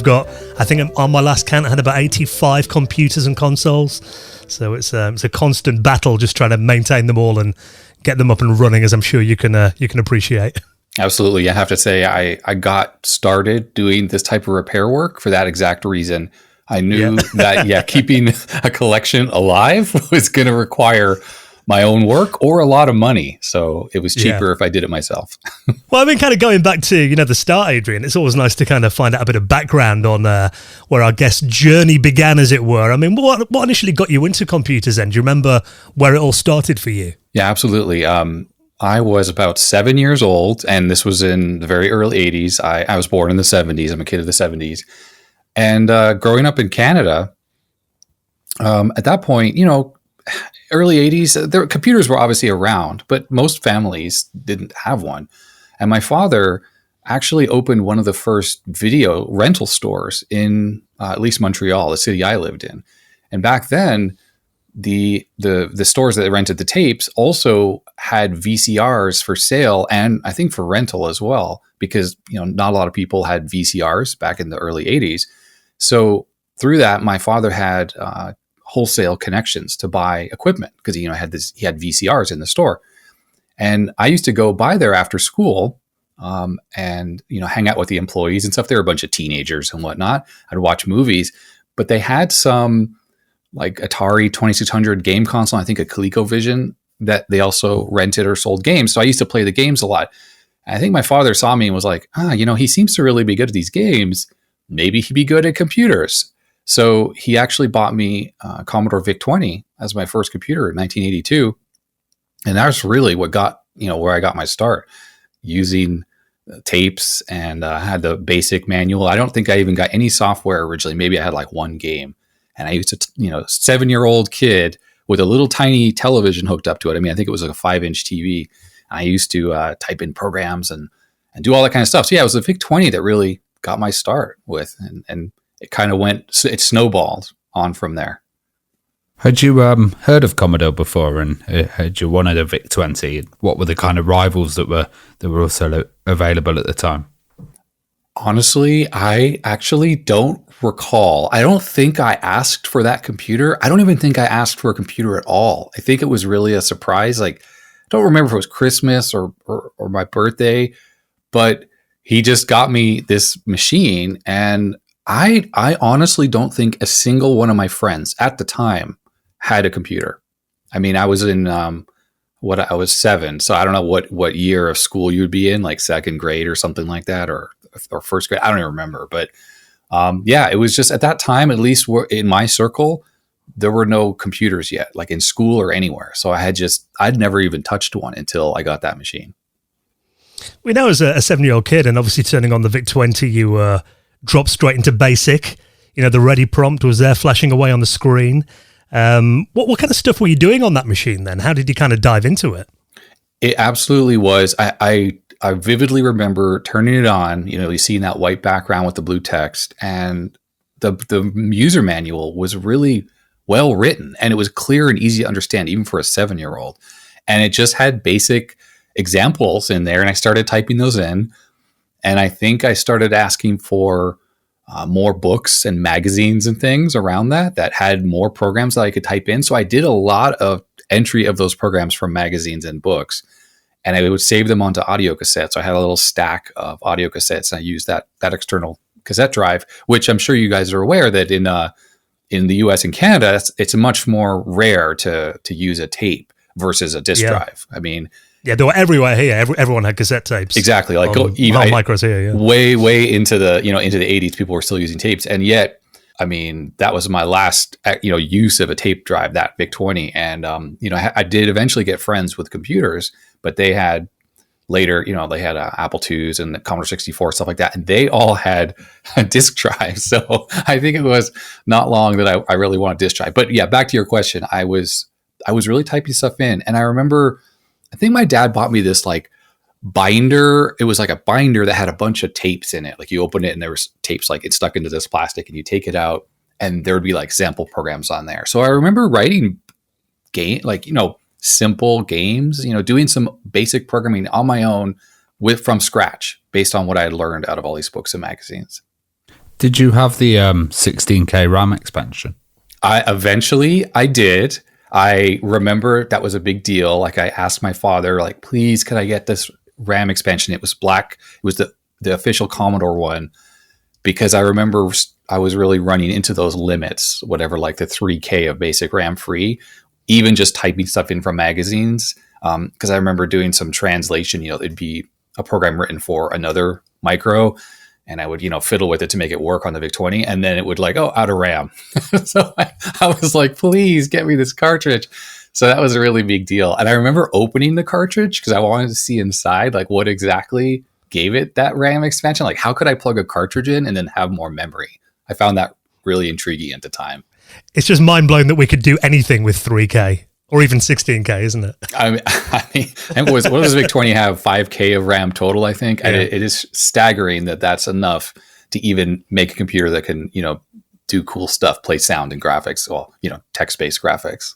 think on my last count, I had about 85 computers and consoles. So it's a constant battle just trying to maintain them all and get them up and running, as I'm sure you can appreciate. Absolutely. I have to say, I got started doing this type of repair work for that exact reason. I knew that, keeping a collection alive was going to require my own work or a lot of money. So it was cheaper if I did it myself. Well, I mean, kind of going back to, the start, Adrian, it's always nice to kind of find out a bit of background on where our guest journey began, as it were. I mean, what initially got you into computers then? Do you remember where it all started for you? Yeah, absolutely. I was about 7 years old, and this was in the very early 80s. I was born in the 70s. I'm a kid of the 70s. And growing up in Canada, at that point, early 80s, computers were obviously around, but most families didn't have one. And my father actually opened one of the first video rental stores in at least Montreal, the city I lived in. And back then, the stores that rented the tapes also had VCRs for sale and I think for rental as well, because not a lot of people had VCRs back in the early 80s. So through that, my father had wholesale connections to buy equipment because he had VCRs in the store, and I used to go by there after school and hang out with the employees and stuff. They were a bunch of teenagers and whatnot. I'd watch movies, but they had some like Atari 2600 game console, I think a ColecoVision, that they also rented or sold games. So I used to play the games a lot. And I think my father saw me and was like, he seems to really be good at these games. Maybe he'd be good at computers. So he actually bought me Commodore VIC-20 as my first computer in 1982. And that's really what got, where I got my start, using tapes, and had the basic manual. I don't think I even got any software originally. Maybe I had like one game. And I used to, 7-year-old kid with a little tiny television hooked up to it. I mean, I think it was like a 5-inch TV. And I used to type in programs and do all that kind of stuff. So yeah, it was the VIC-20 that really got my start with, and it kind of it snowballed on from there. Had you heard of Commodore before, and had you wanted a VIC-20? What were the kind of rivals that were also available at the time? Honestly, I actually don't recall. I don't think I asked for that computer. I don't even think I asked for a computer at all. I think it was really a surprise. Like, I don't remember if it was Christmas or my birthday, but he just got me this machine, and I honestly don't think a single one of my friends at the time had a computer. I mean, I was in I was 7, so I don't know what year of school you would be in, like second grade or something like that, or first grade. I don't even remember, but it was just at that time, at least in my circle, there were no computers yet, like in school or anywhere. So I'd never even touched one until I got that machine. We know as a 7-year-old kid, and obviously turning on the VIC-20, you dropped straight into BASIC. The ready prompt was there flashing away on the screen. What kind of stuff were you doing on that machine then? How did you kind of dive into it? It absolutely was. I vividly remember turning it on, you see that white background with the blue text, and the user manual was really well written, and it was clear and easy to understand, even for a 7-year-old. And it just had basic examples in there, and I started typing those in. And I think I started asking for more books and magazines and things around that had more programs that I could type in. So I did a lot of entry of those programs from magazines and books, and I would save them onto audio cassettes. So I had a little stack of audio cassettes, and I used that external cassette drive, which I'm sure you guys are aware that in the US and Canada, it's much more rare to use a tape versus a disc drive. I mean, yeah, they were everywhere here. Everyone had cassette tapes. Exactly. Like even micros here. Yeah. Way into the into the 80s, people were still using tapes, and yet, I mean, that was my last use of a tape drive, that VIC-20, and I did eventually get friends with computers, but they had later, they had Apple IIs and the Commodore 64, stuff like that, and they all had a disk drive. So I think it was not long that I really wanted a disk drive. But yeah, back to your question, I was really typing stuff in, and I remember, I think my dad bought me this like binder. It was like a binder that had a bunch of tapes in it. Like you open it and there was tapes, like it's stuck into this plastic, and you take it out and there would be like sample programs on there. So I remember writing simple games, doing some basic programming on my own from scratch based on what I had learned out of all these books and magazines. Did you have the 16K RAM expansion? I did. I remember that was a big deal. Like I asked my father, like, please, could I get this RAM expansion? It was black. It was the official Commodore one, because I remember I was really running into those limits, whatever, like the 3K of basic RAM free, even just typing stuff in from magazines. Because I remember doing some translation, it'd be a program written for another micro, and I would, fiddle with it to make it work on the VIC-20, and then it would like, oh, out of RAM. So I was like, please get me this cartridge. So that was a really big deal. And I remember opening the cartridge because I wanted to see inside, like what exactly gave it that RAM expansion. Like how could I plug a cartridge in and then have more memory? I found that really intriguing at the time. It's just mind blowing that we could do anything with 3K. Or even 16K, isn't it? I mean, what does the VIC-20 have? 5K of RAM total, I think. Yeah. And it is staggering that that's enough to even make a computer that can, do cool stuff, play sound and graphics, well, text-based graphics.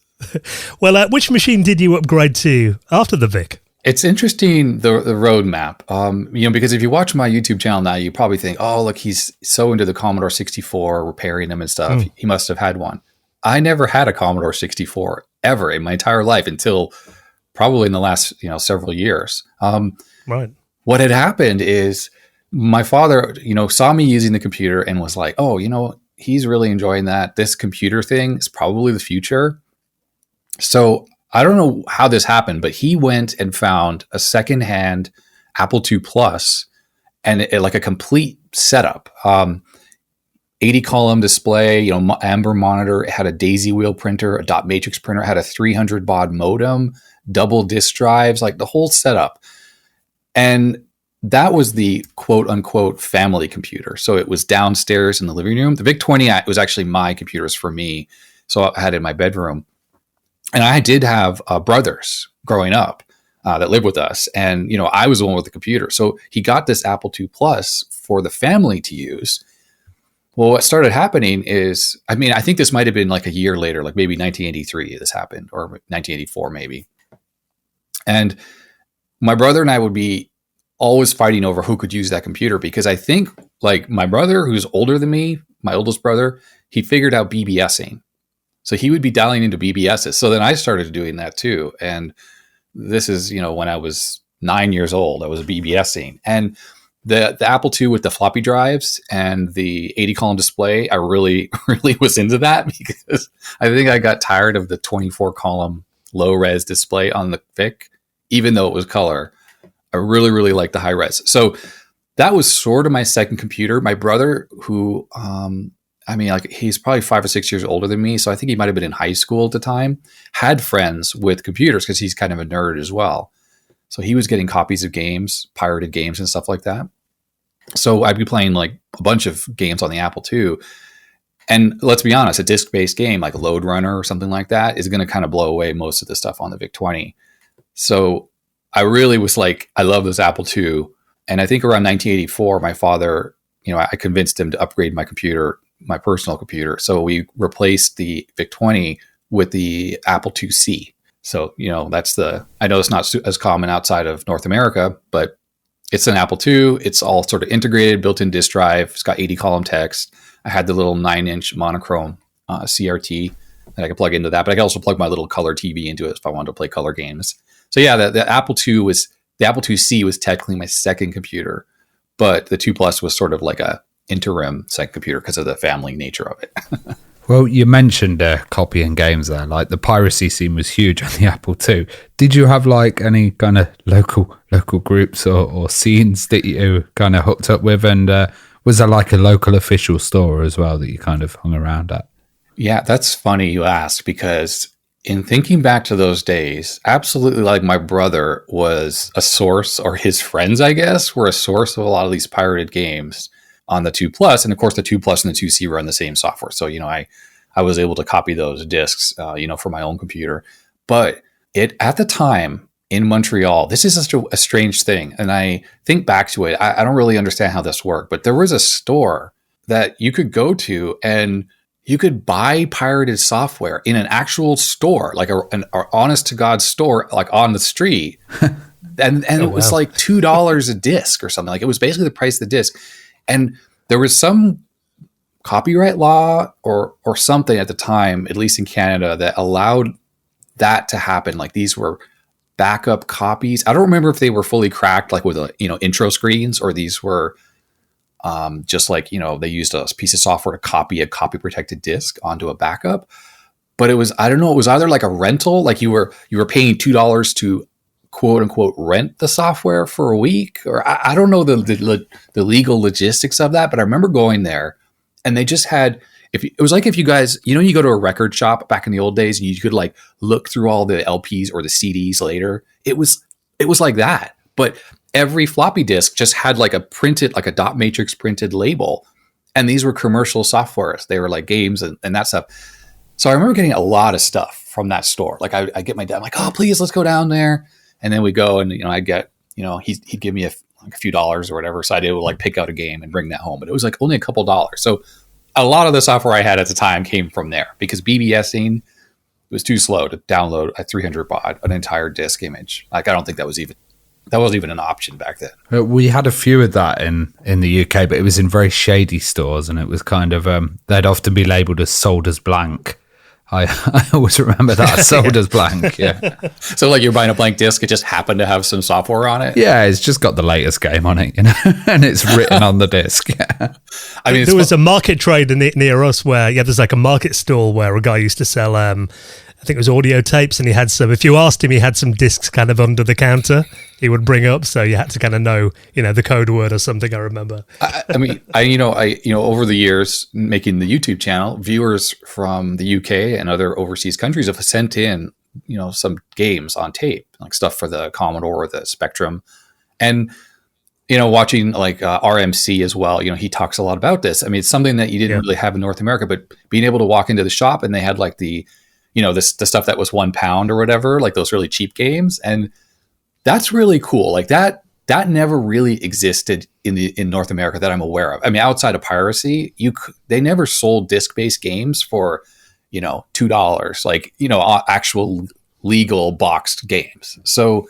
Well, which machine did you upgrade to after the VIC? It's interesting, the roadmap, because if you watch my YouTube channel now, you probably think, oh, look, he's so into the Commodore 64, repairing them and stuff. He must have had one. I never had a Commodore 64 ever in my entire life until probably in the last, several years. Right. What had happened is my father, saw me using the computer and was like, oh, he's really enjoying that. This computer thing is probably the future. So I don't know how this happened, but he went and found a secondhand Apple II Plus and like a complete setup. 80 column display, amber monitor. It had a daisy wheel printer, a dot matrix printer. It had a 300 baud modem, double disk drives, like the whole setup. And that was the quote unquote family computer. So it was downstairs in the living room. The VIC-20 was actually my computers for me. So I had it in my bedroom. And I did have brothers growing up that lived with us. And, I was the one with the computer. So he got this Apple II Plus for the family to use. Well, what started happening is, I think this might have been like a year later, like maybe 1983 this happened, or 1984 maybe. And my brother and I would be always fighting over who could use that computer, because I think like my brother, who's older than me, my oldest brother, he figured out BBSing. So he would be dialing into BBSs. So then I started doing that too. And this is, when I was 9 years old, I was BBSing. And the Apple II with the floppy drives and the 80 column display, I really, really was into that, because I think I got tired of the 24 column low res display on the VIC, even though it was color. I really, really liked the high res. So that was sort of my second computer. My brother, who, he's probably 5 or 6 years older than me, so I think he might have been in high school at the time, had friends with computers because he's kind of a nerd as well. So he was getting copies of games, pirated games and stuff like that. So I'd be playing like a bunch of games on the Apple II. And let's be honest, a disc-based game like Load Runner or something like that is going to kind of blow away most of the stuff on the VIC-20. So I really was like, I love this Apple II. And I think around 1984, my father, I convinced him to upgrade my computer, my personal computer. So we replaced the VIC-20 with the Apple IIc. So, I know it's not as common outside of North America, but it's an Apple II. It's all sort of integrated, built-in disk drive. It's got 80 column text. I had the little 9-inch monochrome CRT that I could plug into that, but I could also plug my little color TV into it if I wanted to play color games. So yeah, the Apple IIc was technically my second computer, but the II Plus was sort of like a interim second computer because of the family nature of it. Well, you mentioned copying games there. Like the piracy scene was huge on the Apple II. Did you have like any kind of local groups or scenes that you kind of hooked up with? And was there like a local official store as well that you kind of hung around at? Yeah, that's funny you ask, because in thinking back to those days, absolutely, like my brother was a source, or his friends, I guess, were a source of a lot of these pirated games on the II Plus. And of course, the II Plus and the IIc run the same software. So, I was able to copy those discs, for my own computer. But at the time in Montreal, this is such a strange thing. And I think back to it, I don't really understand how this worked, but there was a store that you could go to and you could buy pirated software in an actual store, like an honest to God store, like on the street. And it was like $2 a disc or something. Like it was basically the price of the disc. And there was some copyright law or something at the time, at least in Canada, that allowed that to happen. Like these were backup copies. I don't remember if they were fully cracked, like with intro screens, or these were just like, they used a piece of software to copy a copy protected disc onto a backup. But it was, I don't know, it was either like a rental, like you were paying $2 to quote unquote rent the software for a week, or I don't know the legal logistics of that. But I remember going there and they just had, it was like if you guys, you go to a record shop back in the old days and you could like look through all the LPs or the CDs later. It was like that, but every floppy disk just had like a dot matrix printed label. And these were commercial softwares. They were like games and that stuff. So I remember getting a lot of stuff from that store. Like I get my dad, I'm like, oh, please, let's go down there. And then we go and, I get, he'd give me a few dollars or whatever. So I'd be able to like pick out a game and bring that home. But it was like only a couple dollars. So a lot of the software I had at the time came from there because BBSing was too slow to download a 300 baud, an entire disk image. Like, I don't think that wasn't even an option back then. We had a few of that in the UK, but it was in very shady stores, and it was kind of they'd often be labelled as sold as blank. I always remember that, sold as blank. Yeah. So like you're buying a blank disc, it just happened to have some software on it. Yeah, it's just got the latest game on it, and it's written on the disc. Yeah. I mean, there was a market trade near us where there's like a market stall where a guy used to sell I think it was audio tapes, and he had some, if you asked him, he had some discs kind of under the counter he would bring up, so you had to kind of know, the code word or something, I remember. I mean, over the years making the YouTube channel, viewers from the UK and other overseas countries have sent in, some games on tape, like stuff for the Commodore or the Spectrum. And, watching like RMC as well, he talks a lot about this. I mean, it's something that you didn't really have in North America, but being able to walk into the shop and they had like the stuff that was £1 or whatever, like those really cheap games. And that's really cool. Like that never really existed in North America that I'm aware of. I mean, outside of piracy, they never sold disc-based games for, $2, like, actual legal boxed games. So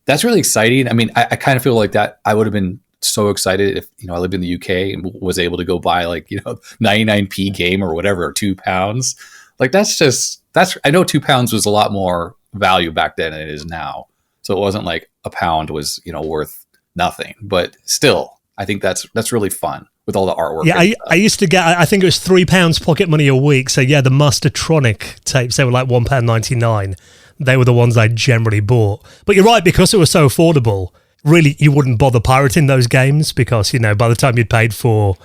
that's really exciting. I mean, I kind of feel like that I would have been so excited if, I lived in the UK and was able to go buy like, 99p game or whatever, or £2. Like I know £2 was a lot more value back then than it is now. So it wasn't like a pound was, worth nothing, but still, I think that's really fun with all the artwork. Yeah, I used to get, I think it was £3 pocket money a week. So yeah, the Mastertronic tapes, they were like £1.99. They were the ones I generally bought. But you're right, because it was so affordable, really, you wouldn't bother pirating those games because, by the time you'd paid for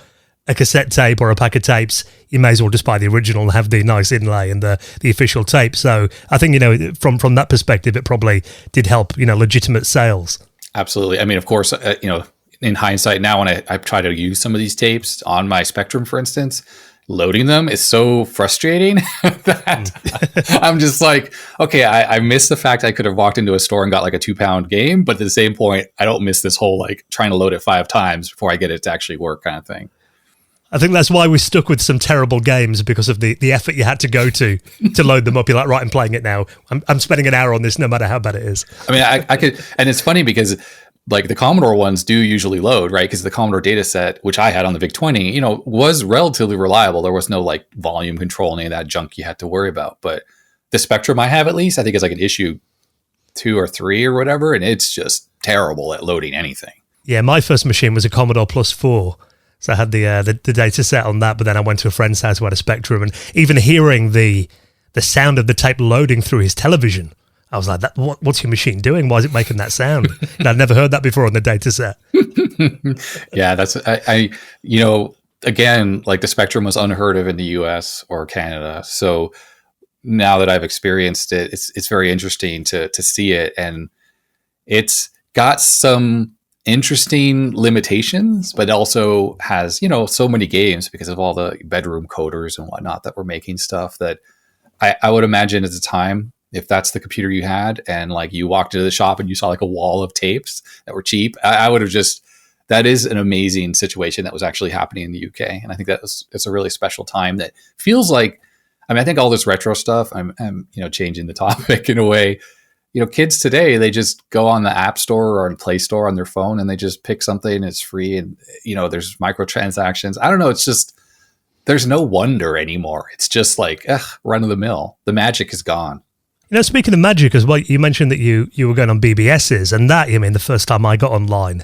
a cassette tape or a pack of tapes, you may as well just buy the original and have the nice inlay and the official tape. So I think, from that perspective, it probably did help, legitimate sales. Absolutely. I mean, of course, in hindsight now, when I try to use some of these tapes on my Spectrum, for instance, loading them is so frustrating that I'm just like, okay, I miss the fact I could have walked into a store and got like a £2 game, but at the same point, I don't miss this whole like trying to load it 5 times before I get it to actually work kind of thing. I think that's why we stuck with some terrible games, because of the effort you had to go to load them up. You're like, right, I'm playing it now. I'm spending an hour on this, no matter how bad it is. I mean, I could, and it's funny because like the Commodore ones do usually load, right? Because the Commodore data set, which I had on the VIC-20, was relatively reliable. There was no like volume control, any of that junk you had to worry about. But the Spectrum I have, at least, I think is like an issue 2 or 3 or whatever, and it's just terrible at loading anything. Yeah, my first machine was a Commodore Plus 4. So I had the data set on that, but then I went to a friend's house who had a Spectrum, and even hearing the sound of the tape loading through his television, I was like, what's your machine doing? Why is it making that sound? And I'd never heard that before on the data set. Yeah, that's, again, like the Spectrum was unheard of in the US or Canada. So now that I've experienced it, it's very interesting to see it. And it's got some interesting limitations, but also has, so many games because of all the bedroom coders and whatnot that were making stuff that I would imagine at the time, if that's the computer you had and like you walked into the shop and you saw like a wall of tapes that were cheap, I would have just that is an amazing situation that was actually happening in the UK. And I think it's a really special time that feels like, I mean, I think all this retro stuff, I'm changing the topic in a way. Kids today, they just go on the App Store or on Play Store on their phone and they just pick something. It's free, and there's microtransactions. I don't know. It's just, there's no wonder anymore. It's just like run of the mill. The magic is gone. Speaking of magic as well, you mentioned that you were going on BBSs, and that, the first time I got online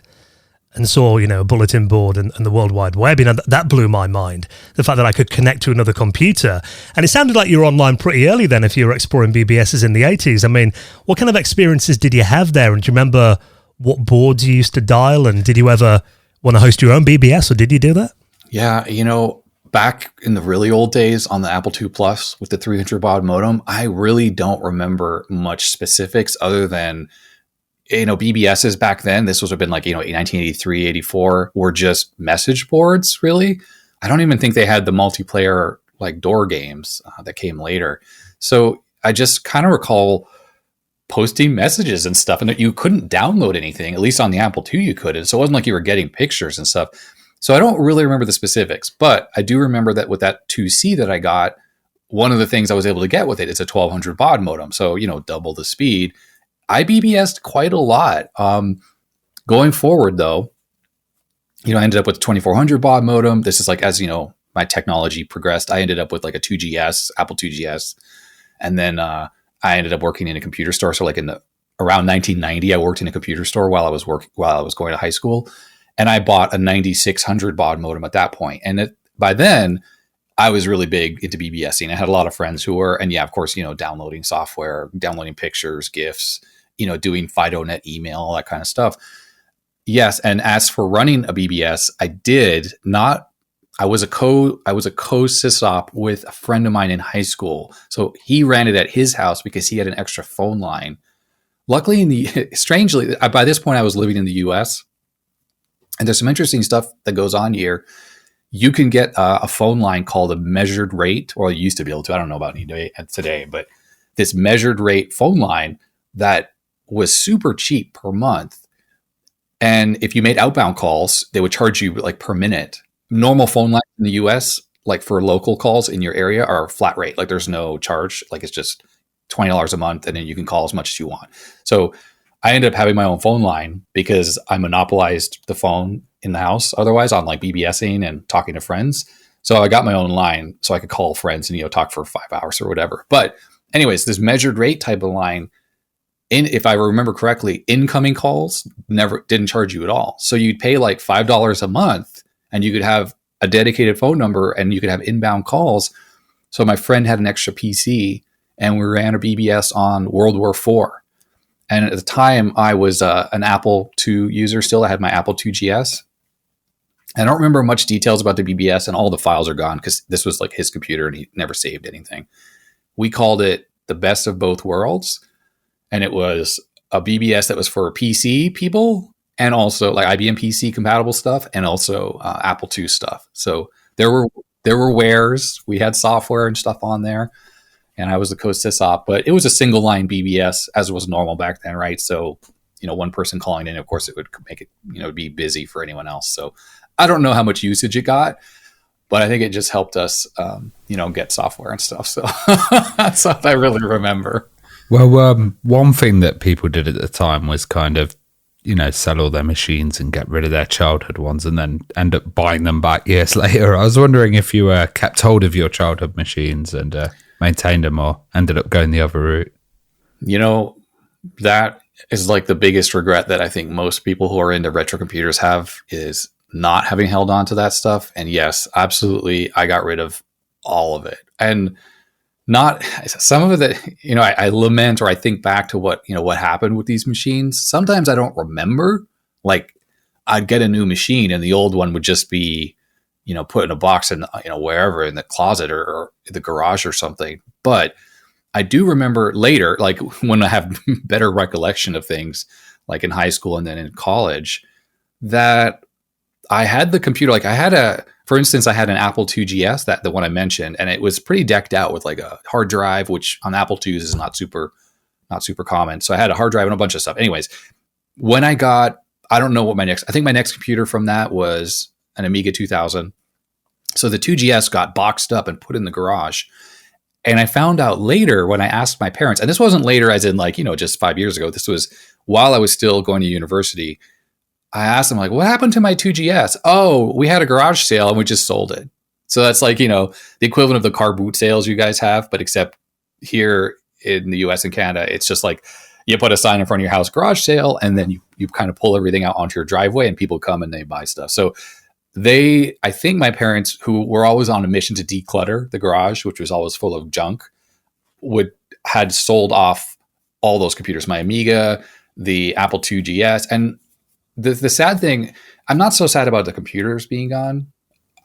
and saw, a bulletin board and the World Wide Web, that blew my mind. The fact that I could connect to another computer. And it sounded like you were online pretty early then if you were exploring BBSs in the 80s. I mean, what kind of experiences did you have there? And do you remember what boards you used to dial? And did you ever want to host your own BBS, or did you do that? Yeah, back in the really old days on the Apple II Plus with the 300 baud modem, I really don't remember much specifics other than BBSs back then. This would have been like 1983, 84 were just message boards. Really, I don't even think they had the multiplayer like door games that came later. So I just kind of recall posting messages and stuff, and that you couldn't download anything. At least on the Apple II, you couldn't. So it wasn't like you were getting pictures and stuff. So I don't really remember the specifics, but I do remember that with that 2C that I got, one of the things I was able to get with it is a 1200 baud modem. So, double the speed. I BBS'd quite a lot. Going forward though, I ended up with a 2400 baud modem. This is like, as my technology progressed, I ended up with like a 2GS, Apple 2GS. And then I ended up working in a computer store. So like around 1990, I worked in a computer store while I was going to high school. And I bought a 9600 baud modem at that point. And by then, I was really big into BBSing. I had a lot of friends who were, and yeah, of course, downloading software, downloading pictures, GIFs, doing FidoNet email, all that kind of stuff. Yes, and as for running a BBS, I was a co-sysop with a friend of mine in high school. So he ran it at his house because he had an extra phone line. Luckily, strangely, by this point, I was living in the US. And there's some interesting stuff that goes on here. You can get a phone line called a measured rate, or you used to be able to. I don't know about today, but this measured rate phone line that was super cheap per month. And if you made outbound calls, they would charge you like per minute. Normal phone lines in the US, like for local calls in your area, are flat rate. Like there's no charge. Like it's just $20 a month, and then you can call as much as you want. So I ended up having my own phone line because I monopolized the phone in the house otherwise on like BBSing and talking to friends. So I got my own line so I could call friends and, talk for 5 hours or whatever. But anyways, this measured rate type of line, if I remember correctly, incoming calls didn't charge you at all. So you'd pay like $5 a month and you could have a dedicated phone number and you could have inbound calls. So my friend had an extra PC and we ran a BBS on World War IV. And at the time, I was an Apple II user still. I had my Apple II GS. I don't remember much details about the BBS, and all the files are gone because this was like his computer and he never saved anything. We called it the best of both worlds. And it was a BBS that was for PC people and also like IBM PC compatible stuff and also Apple II stuff. So there were wares. We had software and stuff on there. And I was the co-sysop, but it was a single line BBS as was normal back then, right? So, one person calling in, of course, it would make it, be busy for anyone else. So I don't know how much usage it got, but I think it just helped us, get software and stuff. So that's what I really remember. Well, one thing that people did at the time was kind of, sell all their machines and get rid of their childhood ones and then end up buying them back years later. I was wondering if you kept hold of your childhood machines and maintained them or ended up going the other route. That is like the biggest regret that I think most people who are into retro computers have, is not having held on to that stuff. And yes, absolutely, I got rid of all of it. And not some of it that, I lament, or I think back to what happened with these machines. Sometimes I don't remember. Like I'd get a new machine and the old one would just be, put in a box and, wherever in the closet or the garage or something. But I do remember later, like when I have better recollection of things, like in high school and then in college, that I had the computer. Like for instance, I had an Apple II GS, the one I mentioned, and it was pretty decked out with like a hard drive, which on Apple IIs is not super common. So I had a hard drive and a bunch of stuff. Anyways, when I got I don't know what I think my next computer from that was an Amiga 2000. So the 2GS got boxed up and put in the garage. And I found out later when I asked my parents, and this wasn't later as in like, just 5 years ago. This was while I was still going to university. I asked them like, what happened to my 2GS? Oh, we had a garage sale and we just sold it. So that's like, the equivalent of the car boot sales you guys have, but except here in the US and Canada, it's just like you put a sign in front of your house, garage sale, and then you kind of pull everything out onto your driveway and people come and they buy stuff. So I think my parents, who were always on a mission to declutter the garage, which was always full of junk, had sold off all those computers, my Amiga, the Apple II GS. And the sad thing, I'm not so sad about the computers being gone.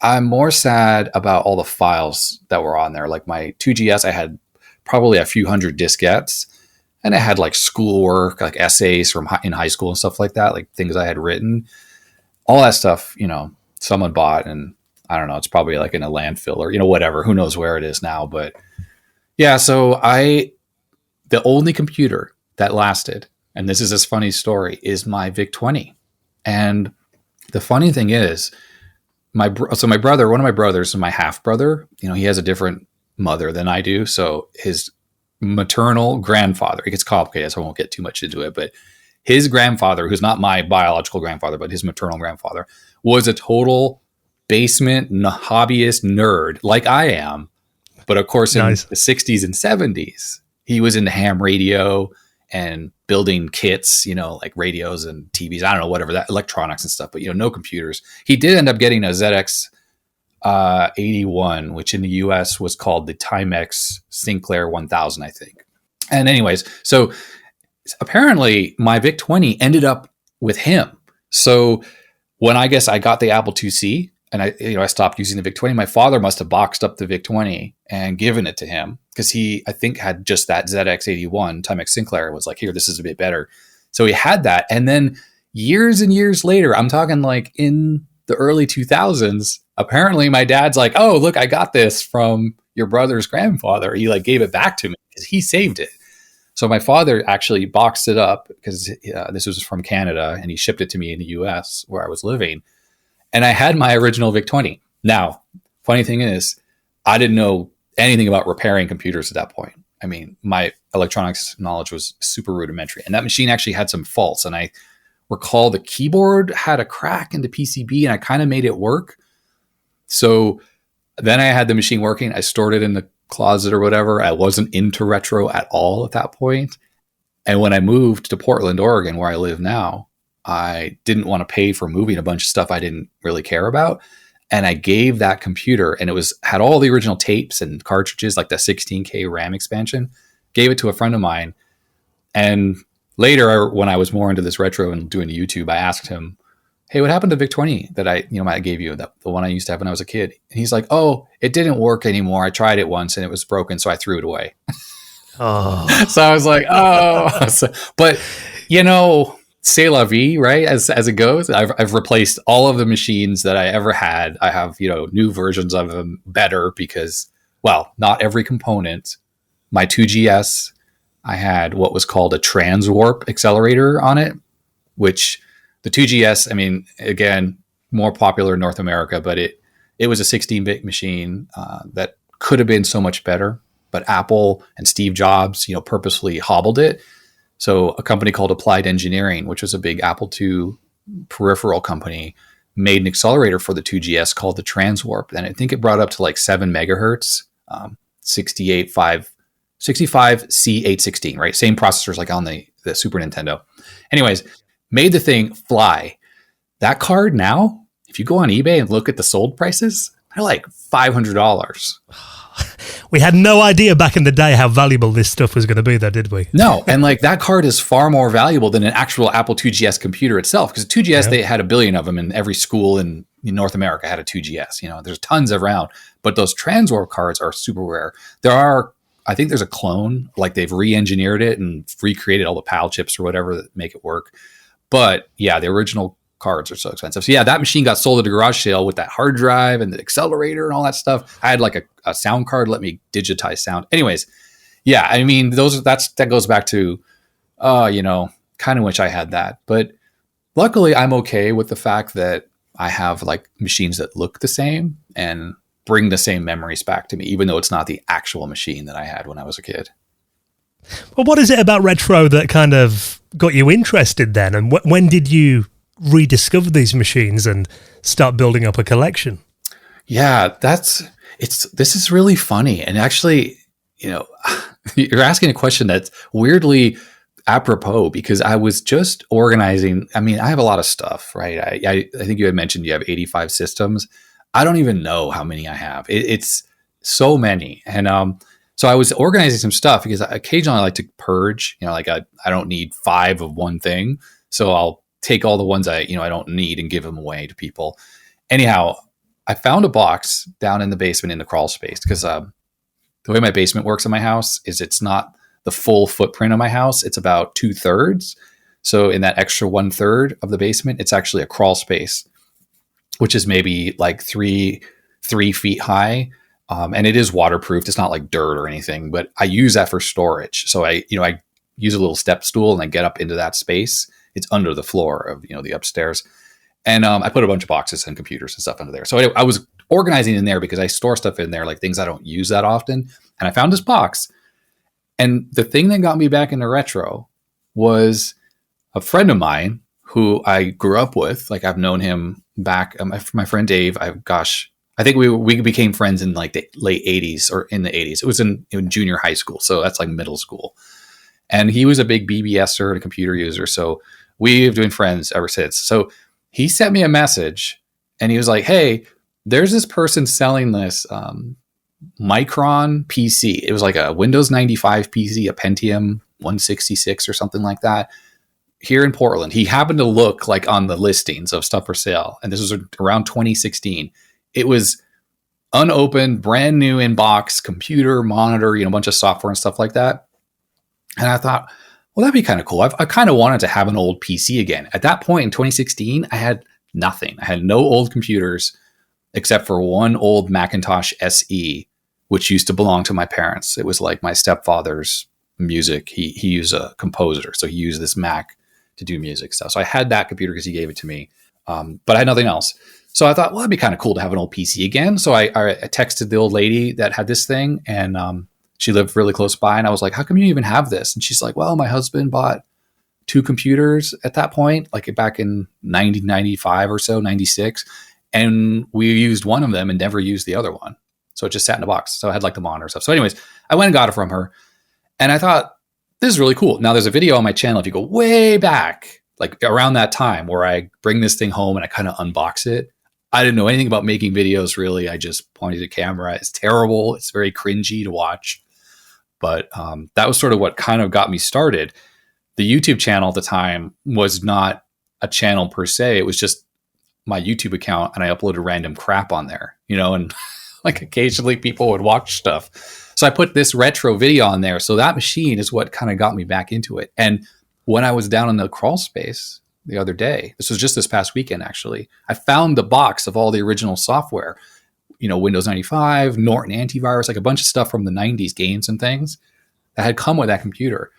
I'm more sad about all the files that were on there. Like my 2GS, I had probably a few hundred diskettes, and I had like schoolwork, like essays from in high school and stuff like that, like things I had written. All that stuff, someone bought, and I don't know, it's probably like in a landfill or, whatever, who knows where it is now. But yeah, so the only computer that lasted, and this is a funny story, is my VIC-20. And the funny thing is, my brother, one of my brothers, my half brother, he has a different mother than I do. So his maternal grandfather, it gets complicated, so I won't get too much into it, but his grandfather, who's not my biological grandfather, but his maternal grandfather, was a total basement hobbyist nerd like I am. But of course, in the 60s and 70s, he was into ham radio and building kits, like radios and TVs. I don't know, whatever, that electronics and stuff, but no computers. He did end up getting a ZX 81, which in the US was called the Timex Sinclair 1000, I think. And anyways, so apparently my VIC-20 ended up with him. So when I got the Apple IIc and I stopped using the VIC-20, my father must have boxed up the VIC-20 and given it to him because he, I think, had just that ZX81 Timex Sinclair. Was like, here, this is a bit better. So he had that. And then years and years later, I'm talking like in the early 2000s, apparently my dad's like, oh, look, I got this from your brother's grandfather. He like gave it back to me because he saved it. So my father actually boxed it up because this was from Canada and he shipped it to me in the US where I was living. And I had my original VIC-20. Now, funny thing is, I didn't know anything about repairing computers at that point. I mean, my electronics knowledge was super rudimentary. And that machine actually had some faults. And I recall the keyboard had a crack in the PCB and I kind of made it work. So then I had the machine working. I stored it in the closet or whatever. I wasn't into retro at all at that point. And when I moved to Portland, Oregon, where I live now, I didn't want to pay for moving a bunch of stuff I didn't really care about. And I gave that computer, and it had all the original tapes and cartridges, like the 16K RAM expansion, gave it to a friend of mine. And later, when I was more into this retro and doing YouTube, I asked him, hey, what happened to VIC-20 that I gave you, the one I used to have when I was a kid? And he's like, oh, it didn't work anymore. I tried it once and it was broken, so I threw it away. Oh. So I was like, oh. But, c'est la vie, right? As it goes, I've replaced all of the machines that I ever had. I have, new versions of them better because, well, not every component. My 2GS, I had what was called a transwarp accelerator on it, which the 2GS, I mean, again, more popular in North America, but it was a 16-bit machine that could have been so much better. But Apple and Steve Jobs, purposely hobbled it. So a company called Applied Engineering, which was a big Apple II peripheral company, made an accelerator for the 2GS called the Transwarp. And I think it brought up to like 7 megahertz, 65C816, right? Same processors like on the Super Nintendo. Anyways, made the thing fly. That card now, if you go on eBay and look at the sold prices, they're like $500. We had no idea back in the day how valuable this stuff was going to be, though, did we? No, and like that card is far more valuable than an actual Apple IIgs computer itself. Because the 2GS, They had a billion of them, and every school in North America had a 2GS. There's tons around, but those Transwarp cards are super rare. I think there's a clone, like they've re-engineered it and recreated all the PAL chips or whatever that make it work. But yeah, the original cards are so expensive. So yeah, that machine got sold at a garage sale with that hard drive and the accelerator and all that stuff. I had like a sound card, let me digitize sound. Anyways, yeah, I mean, that goes back to, kind of wish I had that. But luckily, I'm okay with the fact that I have like machines that look the same and bring the same memories back to me, even though it's not the actual machine that I had when I was a kid. Well, what is it about retro that kind of got you interested then? And when did you rediscover these machines and start building up a collection? Yeah, this is really funny. And actually, you're asking a question that's weirdly apropos because I was just organizing. I mean, I have a lot of stuff, right? I think you had mentioned you have 85 systems. I don't even know how many I have. It's so many. And so I was organizing some stuff because occasionally I like to purge, like I don't need 5 of one thing. So I'll take all the ones I don't need and give them away to people. Anyhow, I found a box down in the basement in the crawl space because the way my basement works in my house is it's not the full footprint of my house. It's about 2/3. So in that extra 1/3 of the basement, it's actually a crawl space, which is maybe like 3 feet high. And it is waterproof. It's not like dirt or anything, but I use that for storage. So I use a little step stool and I get up into that space. It's under the floor of, the upstairs. And I put a bunch of boxes and computers and stuff under there. So I was organizing in there because I store stuff in there, like things I don't use that often. And I found this box. And the thing that got me back into retro was a friend of mine who I grew up with. Like I've known him back, my friend Dave, I think we became friends in like the late 80s or in the 80s. It was in junior high school. So that's like middle school. And he was a big BBSer and a computer user. So we've been friends ever since. So he sent me a message and he was like, hey, there's this person selling this Micron PC. It was like a Windows 95 PC, a Pentium 166 or something like that here in Portland. He happened to look like on the listings of stuff for sale. And this was around 2016. It was unopened, brand new in box, computer, monitor, a bunch of software and stuff like that. And I thought, well, that'd be kind of cool. I kind of wanted to have an old PC again. At that point in 2016, I had nothing. I had no old computers except for one old Macintosh SE, which used to belong to my parents. It was like my stepfather's music. He used a composer. So he used this Mac to do music stuff. So I had that computer because he gave it to me. But I had nothing else. So I thought, well, it'd be kind of cool to have an old PC again. So I texted the old lady that had this thing and she lived really close by. And I was like, how come you even have this? And she's like, well, my husband bought 2 computers at that point, like back in 1995 or so, 96. And we used one of them and never used the other one. So it just sat in a box. So I had like the monitor stuff. So anyways, I went and got it from her. And I thought, this is really cool. Now there's a video on my channel, if you go way back, like around that time where I bring this thing home and I kind of unbox it. I didn't know anything about making videos, really. I just pointed a camera. It's terrible. It's very cringy to watch. But that was sort of what kind of got me started. The YouTube channel at the time was not a channel per se. It was just my YouTube account, and I uploaded random crap on there, and like occasionally people would watch stuff. So I put this retro video on there. So that machine is what kind of got me back into it. And when I was down in the crawl space the other day, this was just this past weekend, actually, I found the box of all the original software, Windows 95, Norton antivirus, like a bunch of stuff from the 90s games and things that had come with that computer.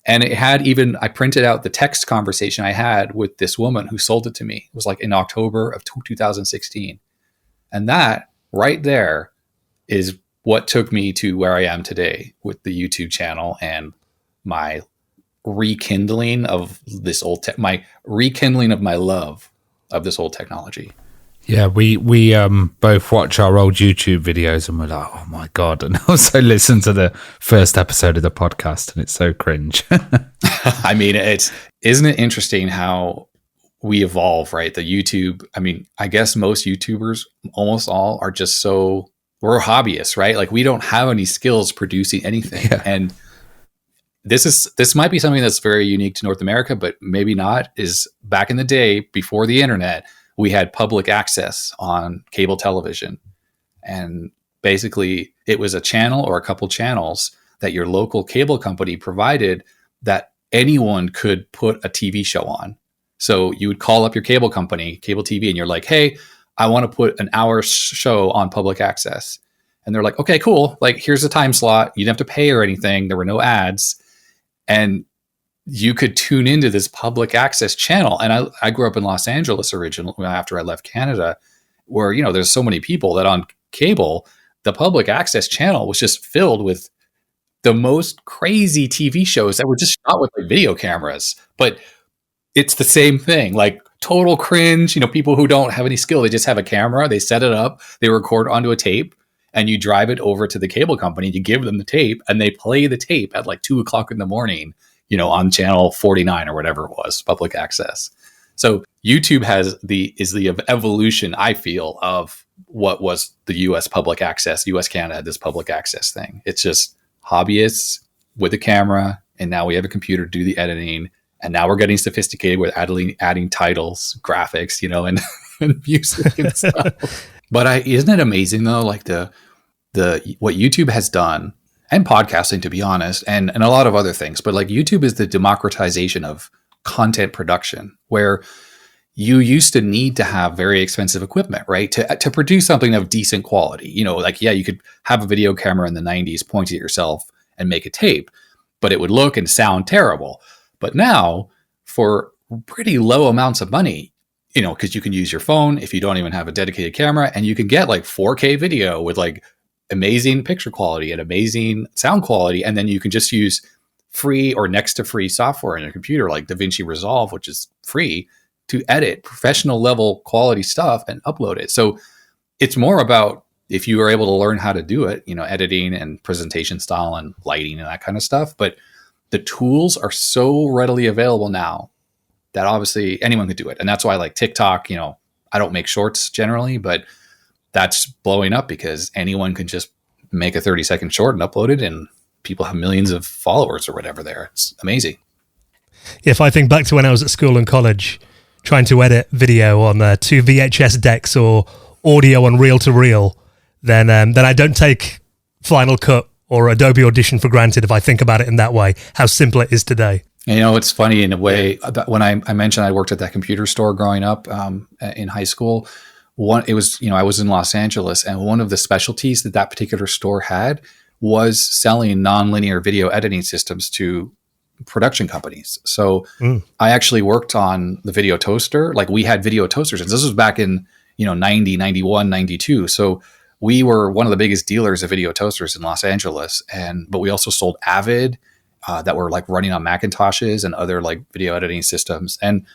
And it had I printed out the text conversation I had with this woman who sold it to me. It was like in October of 2016. And that right there is what took me to where I am today with the YouTube channel and my rekindling of this my rekindling of my love of this old technology. Yeah, we both watch our old YouTube videos and we're like, oh my God. And also listen to the first episode of the podcast and it's so cringe. I mean, isn't it interesting how we evolve, right? The YouTube, I guess most YouTubers, almost all, are just we're hobbyists, right? Like we don't have any skills producing anything. Yeah. And this might be something that's very unique to North America, but maybe not, is back in the day before the internet, we had public access on cable television. And basically it was a channel or a couple channels that your local cable company provided that anyone could put a TV show on. So you would call up your cable company, cable TV, and you're like, hey, I want to put an hour show on public access. And they're like, okay, cool. Like, here's the time slot. You didn't have to pay or anything. There were no ads. And you could tune into this public access channel. And I grew up in Los Angeles originally after I left Canada, where, you know, there's so many people that on cable, the public access channel was just filled with the most crazy TV shows that were just shot with like video cameras. But it's the same thing, like total cringe, you know, people who don't have any skill, they just have a camera, they set it up, they record onto a tape, and you drive it over to the cable company, you give them the tape, and they play the tape at like 2:00 in the morning, you know, on channel 49 or whatever it was, public access. So YouTube is the evolution, I feel, of what was the US public access. US Canada had this public access thing. It's just hobbyists with a camera, and now we have a computer to do the editing. And now we're getting sophisticated with adding titles, graphics, you know, and music and stuff. But isn't it amazing though, like the what YouTube has done, and podcasting, to be honest, and a lot of other things. But like YouTube is the democratization of content production, where you used to need to have very expensive equipment, right, to produce something of decent quality. You know, like, yeah, you could have a video camera in the 90s, point at yourself and make a tape, but it would look and sound terrible. But now, for pretty low amounts of money, you know, because you can use your phone if you don't even have a dedicated camera, and you can get like 4K video with like amazing picture quality and amazing sound quality. And then you can just use free or next to free software in your computer, like DaVinci Resolve, which is free, to edit professional level quality stuff and upload it. So it's more about, if you are able to learn how to do it, you know, editing and presentation style and lighting and that kind of stuff. But the tools are so readily available now that obviously anyone could do it. And that's why, like TikTok, you know, I don't make shorts generally, but that's blowing up because anyone can just make a 30-second short and upload it, and people have millions of followers or whatever there. It's amazing. If I think back to when I was at school and college, trying to edit video on 2 VHS decks or audio on reel-to-reel, then I don't take Final Cut or Adobe Audition for granted if I think about it in that way, how simple it is today. And, you know, it's funny in a way, when I mentioned I worked at that computer store growing up in high school, it was, you know, I was in Los Angeles, and one of the specialties that particular store had was selling nonlinear video editing systems to production companies. So I actually worked on the video toaster. Like, we had video toasters, and this was back in, you know, 90, 91, 92. So we were one of the biggest dealers of video toasters in Los Angeles. But we also sold Avid that were like running on Macintoshes and other like video editing systems. And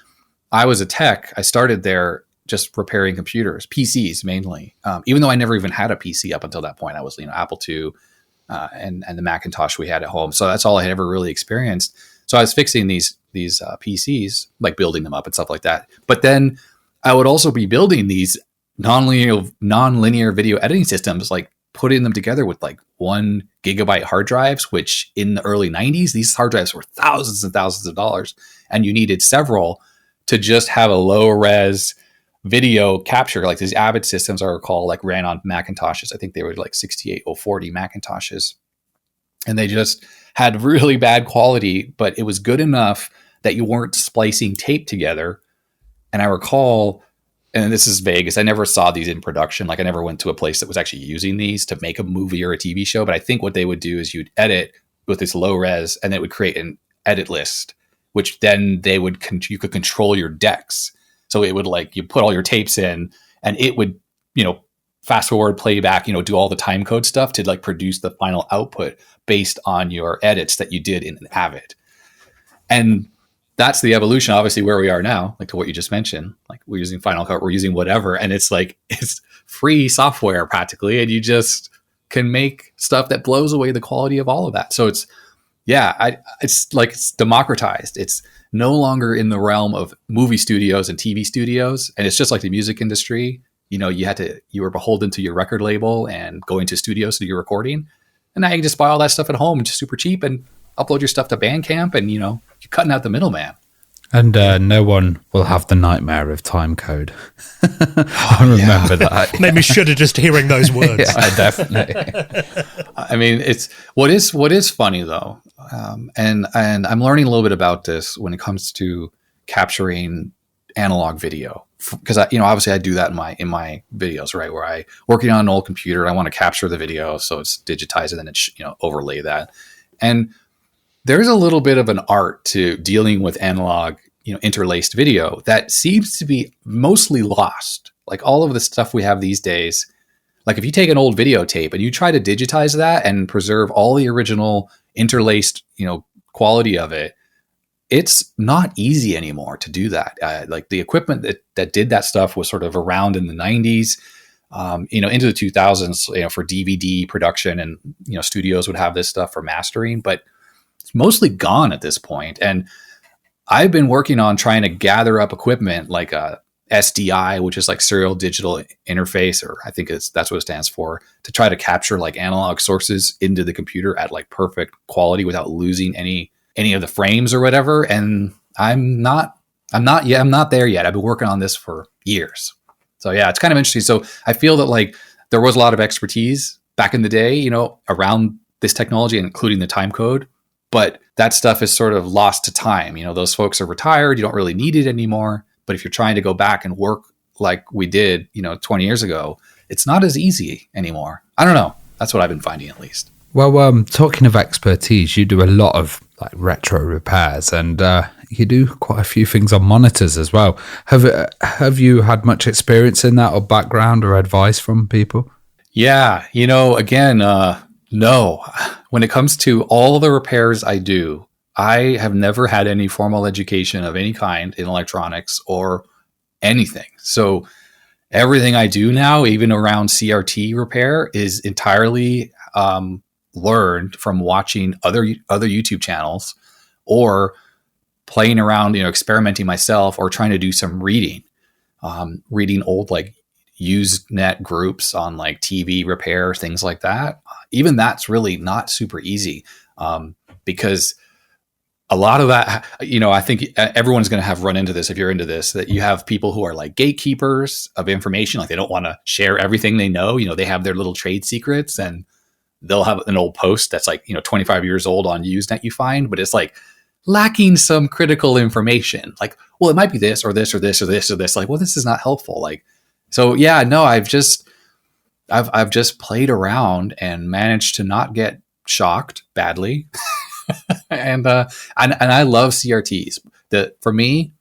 I was a tech. I started there just repairing computers, PCs mainly. Even though I never even had a PC up until that point, I was, you know, Apple II and the Macintosh we had at home. So that's all I had ever really experienced. So I was fixing these PCs, like building them up and stuff like that. But then I would also be building these nonlinear video editing systems, like putting them together with like 1 gigabyte hard drives, which in the early 90s, these hard drives were thousands and thousands of dollars. And you needed several to just have a low res video capture. Like, these Avid systems, I recall, like ran on Macintoshes. I think they were like 68040 Macintoshes. And they just had really bad quality, but it was good enough that you weren't splicing tape together. And I recall, and this is Vegas, I never saw these in production. Like, I never went to a place that was actually using these to make a movie or a TV show. But I think what they would do is you'd edit with this low res, and it would create an edit list, which then you could control your decks. So it would, like, you put all your tapes in, and it would, you know, fast forward, playback, you know, do all the time code stuff to like produce the final output based on your edits that you did in an Avid. And that's the evolution, obviously, where we are now, like to what you just mentioned. Like, we're using Final Cut, we're using whatever, and it's like, it's free software practically, and you just can make stuff that blows away the quality of all of that. So it's, yeah, it's like, it's democratized. It's no longer in the realm of movie studios and TV studios, and it's just like the music industry. You know, you were beholden to your record label and going to studios to do your recording, and now you can just buy all that stuff at home, just super cheap, and upload your stuff to Bandcamp, and, you know, you're cutting out the middleman. And no one will have the nightmare of time code. I remember that. Made me shudder just hearing those words. Yeah, definitely. I mean, it's what is funny though, and I'm learning a little bit about this when it comes to capturing analog video, because obviously I do that in my videos, right? Where I working on an old computer, I want to capture the video so it's digitized and then it's overlay that. And there's a little bit of an art to dealing with analog, interlaced video that seems to be mostly lost. Like all of the stuff we have these days, like if you take an old videotape and you try to digitize that and preserve all the original interlaced, quality of it, it's not easy anymore to do that. Like the equipment that did that stuff was sort of around in the 90s, into the 2000s, for DVD production, and, studios would have this stuff for mastering, but it's mostly gone at this point. And I've been working on trying to gather up equipment like a SDI, which is like serial digital interface, or I think that's what it stands for, to try to capture like analog sources into the computer at like perfect quality without losing any of the frames or whatever. And I'm not there yet. I've been working on this for years. So yeah, it's kind of interesting. So I feel that like there was a lot of expertise back in the day, around this technology, including the time code. But that stuff is sort of lost to time. Those folks are retired. You don't really need it anymore. But if you're trying to go back and work like we did, 20 years ago, it's not as easy anymore. I don't know. That's what I've been finding, at least. Well, talking of expertise, you do a lot of like retro repairs, and you do quite a few things on monitors as well. Have you had much experience in that, or background or advice from people? Yeah, again, no. When it comes to all the repairs I do, I have never had any formal education of any kind in electronics or anything. So everything I do now, even around CRT repair, is entirely learned from watching other YouTube channels, or playing around, experimenting myself, or trying to do some reading old like Usenet groups on like TV repair, things like that. Even that's really not super easy, because a lot of that, I think everyone's going to have run into this if you're into this, that you have people who are like gatekeepers of information. Like they don't want to share everything they know. They have their little trade secrets, and they'll have an old post that's like, 25 years old on Usenet you find, but it's like lacking some critical information. Like, well, it might be this or this or this or this or this. Like, well, this is not helpful. Like, so yeah, no, I've just played around and managed to not get shocked badly. and I love CRTs. For me,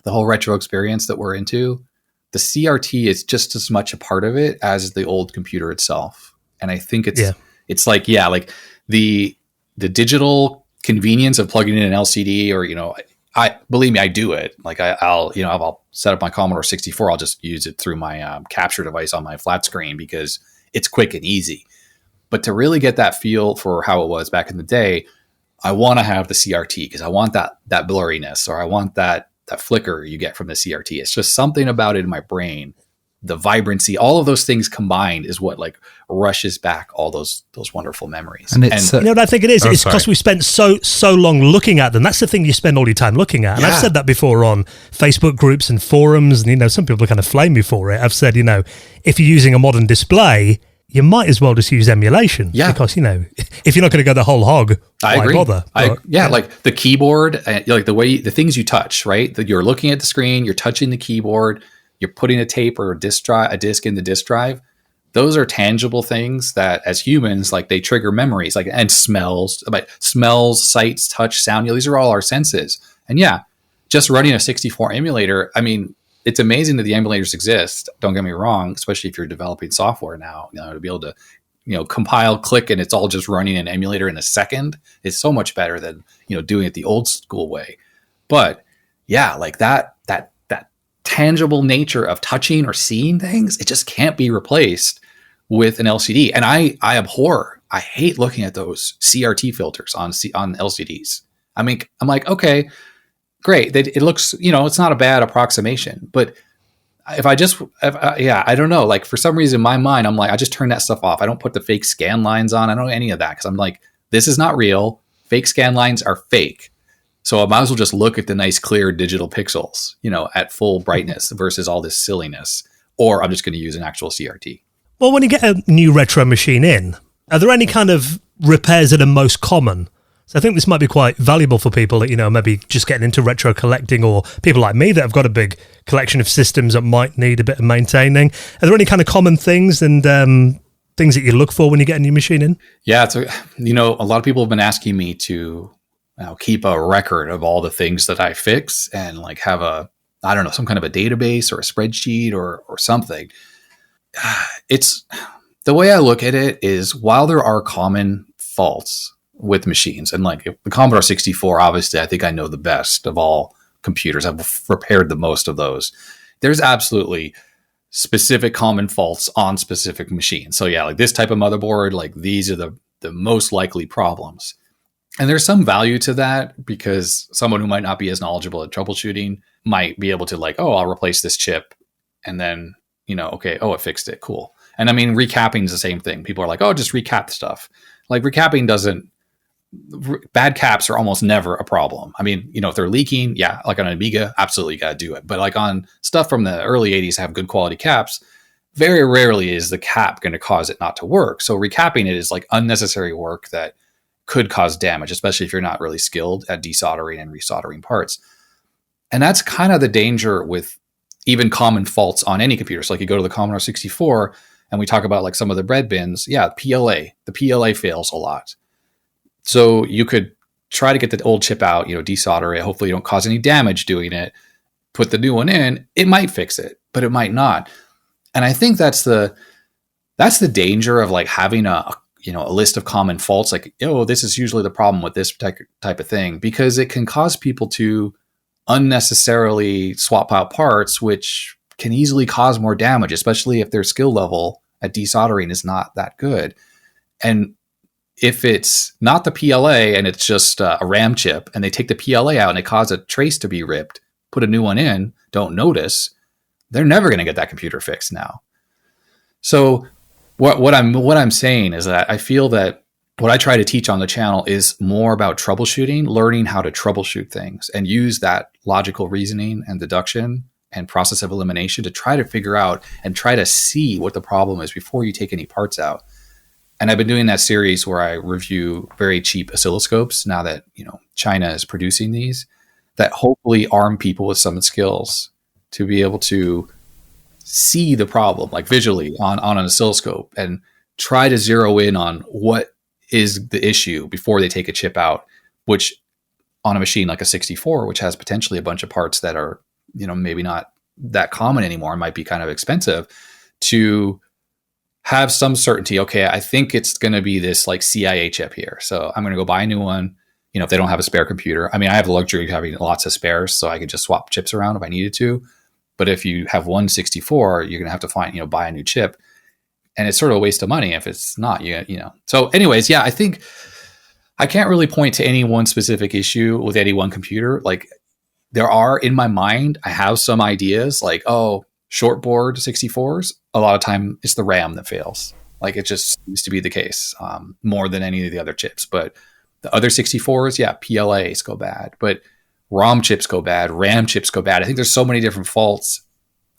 the whole retro experience that we're into, the CRT is just as much a part of it as the old computer itself. And I think it's like the digital convenience of plugging in an LCD, or, I believe me, I do it. Like I'll set up my Commodore 64. I'll just use it through my capture device on my flat screen because it's quick and easy. But to really get that feel for how it was back in the day, I want to have the CRT because I want that blurriness, or I want that flicker you get from the CRT. It's just something about it in my brain. The vibrancy, all of those things combined is what like rushes back all those wonderful memories. And it's, you know what I think it is? It's because we spent so long looking at them. That's the thing you spend all your time looking at. And I've said that before on Facebook groups and forums, and some people kind of flame me for it. I've said, if you're using a modern display, you might as well just use emulation. Yeah. Because, if you're not going to go the whole hog, why bother? Like the keyboard, like the things you touch, right? That you're looking at the screen, you're touching the keyboard, you're putting a tape or a disc in the disk drive. Those are tangible things that as humans, like they trigger memories, like, and smells, sights, touch, sound. These are all our senses. And just running a 64 emulator. I mean, it's amazing that the emulators exist. Don't get me wrong, especially if you're developing software now, to be able to, compile, click, and it's all just running an emulator in a second is so much better than, doing it the old school way. But like that tangible nature of touching or seeing things, it just can't be replaced with an LCD. And I hate looking at those CRT filters on LCDs. I mean, I'm like, okay, great. It looks, it's not a bad approximation, but I don't know. Like for some reason in my mind, I'm like, I just turn that stuff off. I don't put the fake scan lines on. I don't know any of that because I'm like, this is not real. Fake scan lines are fake. So I might as well just look at the nice clear digital pixels, at full brightness versus all this silliness. Or I'm just going to use an actual CRT. Well, when you get a new retro machine in, are there any kind of repairs that are most common? So I think this might be quite valuable for people that, maybe just getting into retro collecting, or people like me that have got a big collection of systems that might need a bit of maintaining. Are there any kind of common things? And things that you look for when you get a new machine in? Yeah, so a lot of people have been asking me to keep a record of all the things that I fix and like have some kind of a database or a spreadsheet or something. It's the way I look at it is, while there are common faults with machines, and like the Commodore 64, obviously, I think I know the best of all computers. I've repaired the most of those. There's absolutely specific common faults on specific machines. So yeah, like this type of motherboard, like these are the most likely problems. And there's some value to that, because someone who might not be as knowledgeable at troubleshooting might be able to like, oh, I'll replace this chip. And then, okay, oh, it fixed it. Cool. And I mean, recapping is the same thing. People are like, oh, just recap stuff. Like recapping bad caps are almost never a problem. I mean, if they're leaking, yeah, like on an Amiga, absolutely you got to do it. But like on stuff from the early 80s have good quality caps, very rarely is the cap going to cause it not to work. So recapping it is like unnecessary work that could cause damage, especially if you're not really skilled at desoldering and resoldering parts. And that's kind of the danger with even common faults on any computer. So like you go to the Commodore 64 and we talk about like some of the bread bins. Yeah, the PLA fails a lot. So you could try to get the old chip out, desolder it. Hopefully you don't cause any damage doing it. Put the new one in. It might fix it, but it might not. And I think that's the danger of like having a list of common faults. Like, this is usually the problem with this type of thing, because it can cause people to unnecessarily swap out parts, which can easily cause more damage, especially if their skill level at desoldering is not that good. And if it's not the PLA and it's just a RAM chip, and they take the PLA out and they cause a trace to be ripped, put a new one in, don't notice, they're never going to get that computer fixed now. So what I'm saying is that I feel that what I try to teach on the channel is more about troubleshooting, learning how to troubleshoot things and use that logical reasoning and deduction and process of elimination to try to figure out and try to see what the problem is before you take any parts out. And I've been doing that series where I review very cheap oscilloscopes now that, China is producing these, that hopefully arm people with some skills to be able to see the problem like visually on an oscilloscope and try to zero in on what is the issue before they take a chip out, which on a machine like a 64, which has potentially a bunch of parts that are, maybe not that common anymore, might be kind of expensive, to have some certainty. Okay, I think it's going to be this like CIA chip here, so I'm going to go buy a new one. If they don't have a spare computer, I mean, I have the luxury of having lots of spares, so I could just swap chips around if I needed to. But if you have one 64, you're going to have to buy a new chip. And it's sort of a waste of money if it's not, So anyways, yeah, I think I can't really point to any one specific issue with any one computer. Like there are, in my mind, I have some ideas like, shortboard 64s. A lot of time it's the RAM that fails. Like it just seems to be the case more than any of the other chips. But the other 64s, yeah, PLAs go bad. But ROM chips go bad, RAM chips go bad. I think there's so many different faults.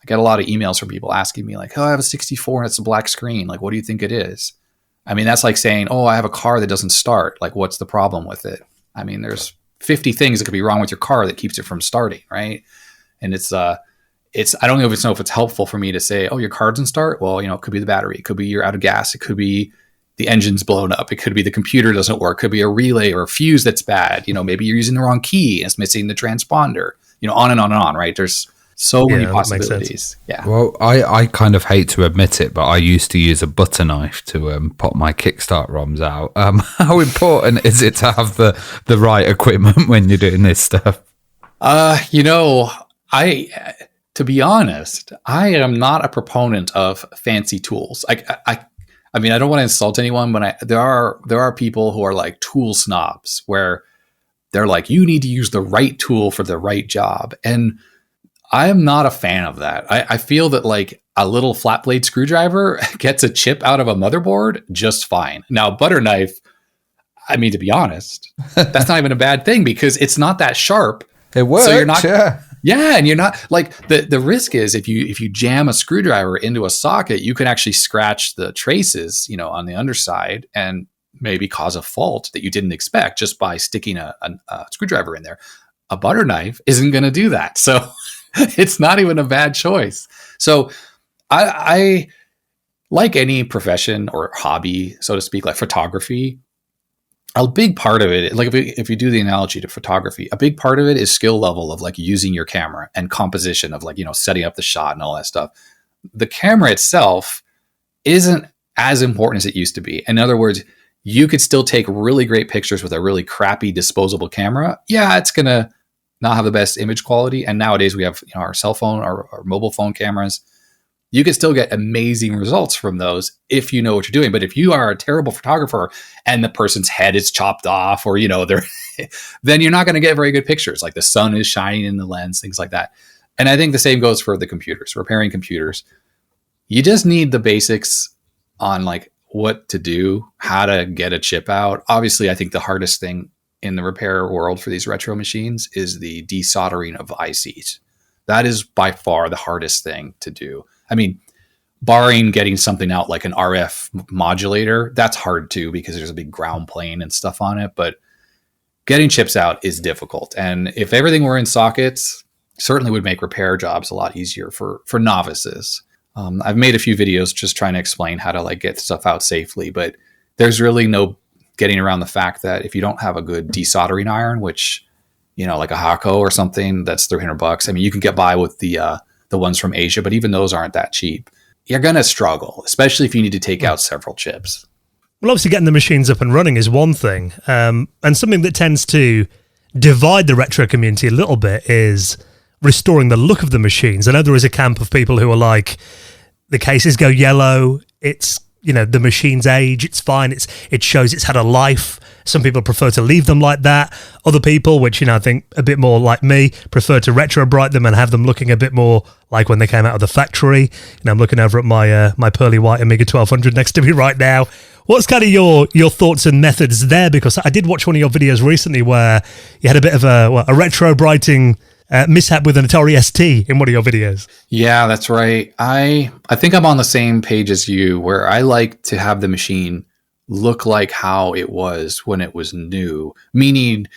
I get a lot of emails from people asking me like, I have a 64 and it's a black screen. Like, what do you think it is? I mean, that's like saying, I have a car that doesn't start. Like, what's the problem with it? I mean, there's 50 things that could be wrong with your car that keeps it from starting, right? And it's I don't know if it's helpful for me to say, your car doesn't start. Well, it could be the battery. It could be you're out of gas. It could be the engine's blown up. It could be the computer doesn't work. It could be a relay or a fuse that's bad. Maybe you're using the wrong key and it's missing the transponder, on and on and on, right? There's so many possibilities. Yeah. Well, I kind of hate to admit it, but I used to use a butter knife to pop my Kickstart ROMs out. How important is it to have the right equipment when you're doing this stuff? To be honest, I am not a proponent of fancy tools. I mean, I don't want to insult anyone, but there are people who are like tool snobs where they're like, you need to use the right tool for the right job. And I am not a fan of that. I feel that like a little flat blade screwdriver gets a chip out of a motherboard just fine. Now, butter knife, I mean, to be honest, that's not even a bad thing because it's not that sharp. It works. So you're not, yeah, and you're not like the risk is if you jam a screwdriver into a socket, you can actually scratch the traces, on the underside and maybe cause a fault that you didn't expect just by sticking a screwdriver in there. A butter knife isn't going to do that, so it's not even a bad choice. So I like any profession or hobby, so to speak, like photography, a big part of it, like if you do the analogy to photography, a big part of it is skill level of like using your camera and composition of like, setting up the shot and all that stuff. The camera itself isn't as important as it used to be. In other words, you could still take really great pictures with a really crappy disposable camera. Yeah, it's going to not have the best image quality. And nowadays we have our cell phone, our mobile phone cameras. You can still get amazing results from those if you know what you're doing. But if you are a terrible photographer and the person's head is chopped off or, they're then you're not going to get very good pictures. Like the sun is shining in the lens, things like that. And I think the same goes for the computers, repairing computers. You just need the basics on like what to do, how to get a chip out. Obviously, I think the hardest thing in the repair world for these retro machines is the desoldering of ICs. That is by far the hardest thing to do. I mean, barring getting something out like an RF modulator, that's hard too because there's a big ground plane and stuff on it. But getting chips out is difficult. And if everything were in sockets, certainly would make repair jobs a lot easier for novices. I've made a few videos just trying to explain how to like get stuff out safely, but there's really no getting around the fact that if you don't have a good desoldering iron, which, like a Hakko or something that's $300. I mean, you can get by with the ones from Asia, but even those aren't that cheap. You're going to struggle, especially if you need to take out several chips. Well, obviously getting the machines up and running is one thing. And something that tends to divide the retro community a little bit is restoring the look of the machines. I know there is a camp of people who are like, the cases go yellow, it's, the machine's age, it's fine, it shows it's had a life. Some people prefer to leave them like that. Other people, which, I think a bit more like me, prefer to retro bright them and have them looking a bit more like when they came out of the factory. I'm looking over at my pearly white Amiga 1200 next to me right now. What's kind of your thoughts and methods there? Because I did watch one of your videos recently where you had a bit of a retro brighting mishap with an Atari ST in one of your videos. Yeah, that's right. I think I'm on the same page as you, where I like to have the machine look like how it was when it was new. Meaning,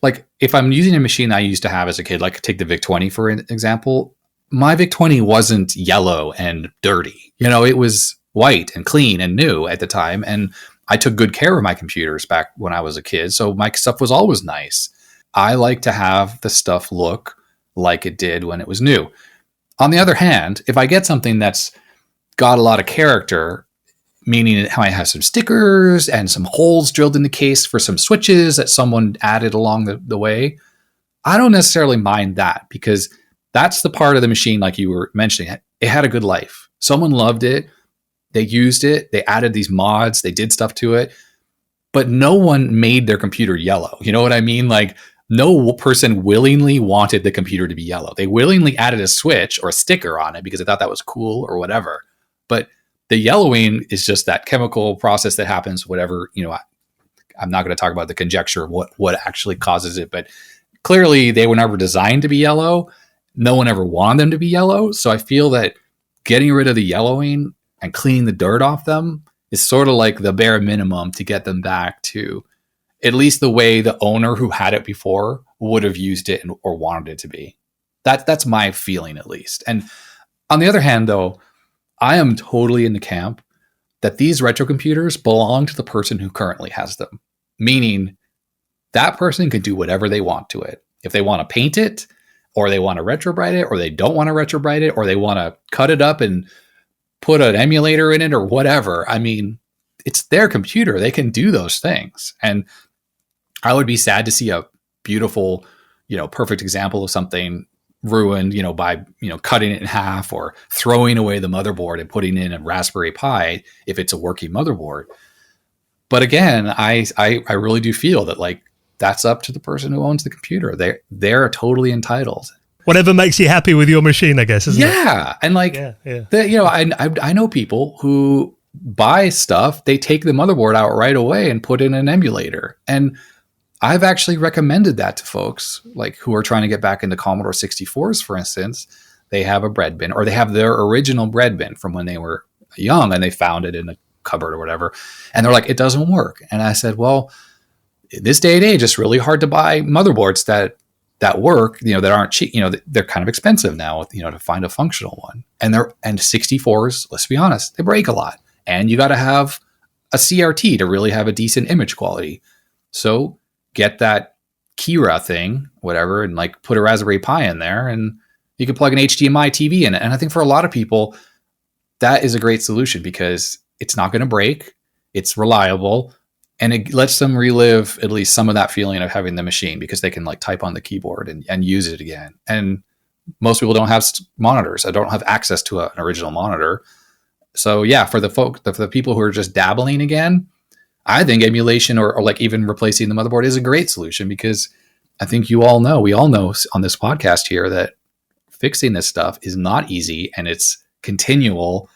like if I'm using a machine I used to have as a kid, like take the VIC-20 for an example. My VIC-20 wasn't yellow and dirty. It was white and clean and new at the time, and I took good care of my computers back when I was a kid, so my stuff was always nice. I like to have the stuff look like it did when it was new. On the other hand, if I get something that's got a lot of character, meaning it might have some stickers and some holes drilled in the case for some switches that someone added along the way, I don't necessarily mind that because that's the part of the machine, like you were mentioning, it had a good life. Someone loved it. They used it. They added these mods. They did stuff to it. But no one made their computer yellow. You know what I mean? Like, no person willingly wanted the computer to be yellow. They willingly added a switch or a sticker on it because they thought that was cool or whatever. But the yellowing is just that chemical process that happens, whatever, I'm not going to talk about the conjecture of what actually causes it, but clearly they were never designed to be yellow. No one ever wanted them to be yellow. So I feel that getting rid of the yellowing and cleaning the dirt off them is sort of like the bare minimum to get them back to at least the way the owner who had it before would have used it or wanted it to be. That's my feeling, at least. And on the other hand, though, I am totally in the camp that these retro computers belong to the person who currently has them. Meaning that person can do whatever they want to it. If they want to paint it, or they want to retrobrite it, or they don't want to retrobrite it, or they want to cut it up and put an emulator in it or whatever. I mean, it's their computer. They can do those things. And I would be sad to see a beautiful, perfect example of something ruined, by, cutting it in half or throwing away the motherboard and putting in a Raspberry Pi if it's a working motherboard. But again, I really do feel that like that's up to the person who owns the computer. They're totally entitled. Whatever makes you happy with your machine, I guess, isn't it? Yeah. And like, I know people who buy stuff, they take the motherboard out right away and put in an emulator. And I've actually recommended that to folks like who are trying to get back into Commodore 64s, for instance. They have a bread bin, or they have their original bread bin from when they were young and they found it in a cupboard or whatever. And they're like, it doesn't work. And I said, well, this day and age, it's really hard to buy motherboards that that work, that aren't cheap, they're kind of expensive now, to find a functional one. And 64s, let's be honest, they break a lot. And you got to have a CRT to really have a decent image quality. So get that Kira thing, whatever, and like put a Raspberry Pi in there, and you can plug an HDMI TV in it. And I think for a lot of people, that is a great solution because it's not going to break, it's reliable, and it lets them relive at least some of that feeling of having the machine because they can like type on the keyboard and use it again. And most people don't have monitors. I don't have access to an original monitor. So yeah, for the people who are just dabbling again, I think emulation or like even replacing the motherboard is a great solution because I think we all know on this podcast here that fixing this stuff is not easy and it's continual.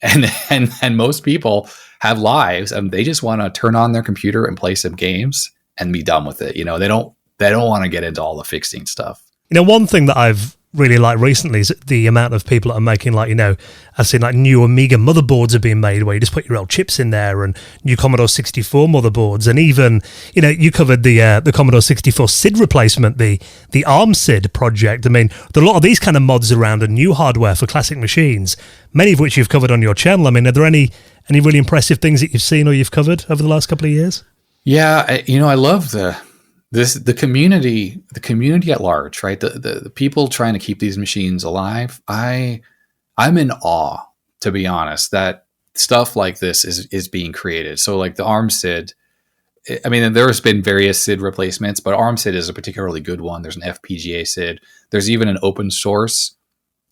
And most people have lives and they just want to turn on their computer and play some games and be done with it. They don't want to get into all the fixing stuff. One thing that I've really liked recently is the amount of people that are making I've seen like new Amiga motherboards are being made where you just put your old chips in there, and new Commodore 64 motherboards, and even you covered the Commodore 64 SID replacement, the ARM SID project. I mean, there are a lot of these kind of mods around and new hardware for classic machines, many of which you've covered on your channel. I mean, are there any really impressive things that you've seen or you've covered over the last couple of years? Yeah, I love the community at large, right? The people trying to keep these machines alive. I'm in awe, to be honest, that stuff like this is being created. So like the ARM SID, I mean, there's been various SID replacements, but ARM SID is a particularly good one. There's an FPGA SID. There's even an open source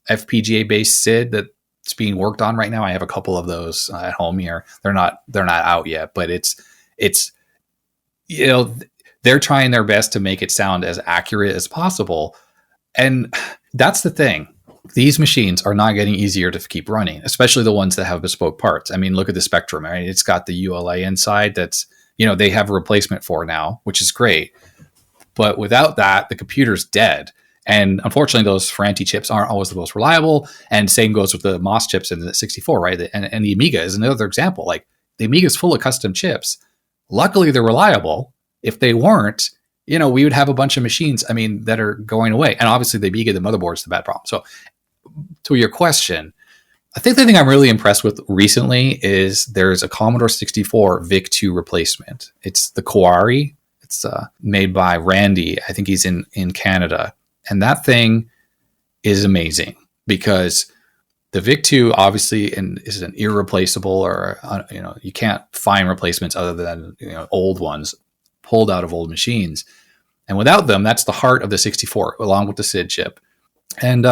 FPGA based SID that's being worked on right now. I have a couple of those at home here. They're not out yet, but it's they're trying their best to make it sound as accurate as possible. And that's the thing. These machines are not getting easier to keep running, especially the ones that have bespoke parts. I mean, look at the Spectrum, right? It's got the ULA inside that's, they have a replacement for now, which is great. But without that, the computer's dead. And unfortunately, those Ferranti chips aren't always the most reliable. And same goes with the MOS chips in the 64, right? And the Amiga is another example. Like the Amiga is full of custom chips. Luckily, they're reliable. If they weren't, we would have a bunch of machines, that are going away. And obviously the Amiga, the motherboard's the bad problem. So to your question, I think the thing I'm really impressed with recently is there's a Commodore 64 VIC-2 replacement. It's the Kawari. It's made by Randy. I think he's in Canada. And that thing is amazing because the VIC-2 obviously is an irreplaceable or, you can't find replacements other than old ones pulled out of old machines. And without them, that's the heart of the 64, along with the SID chip. And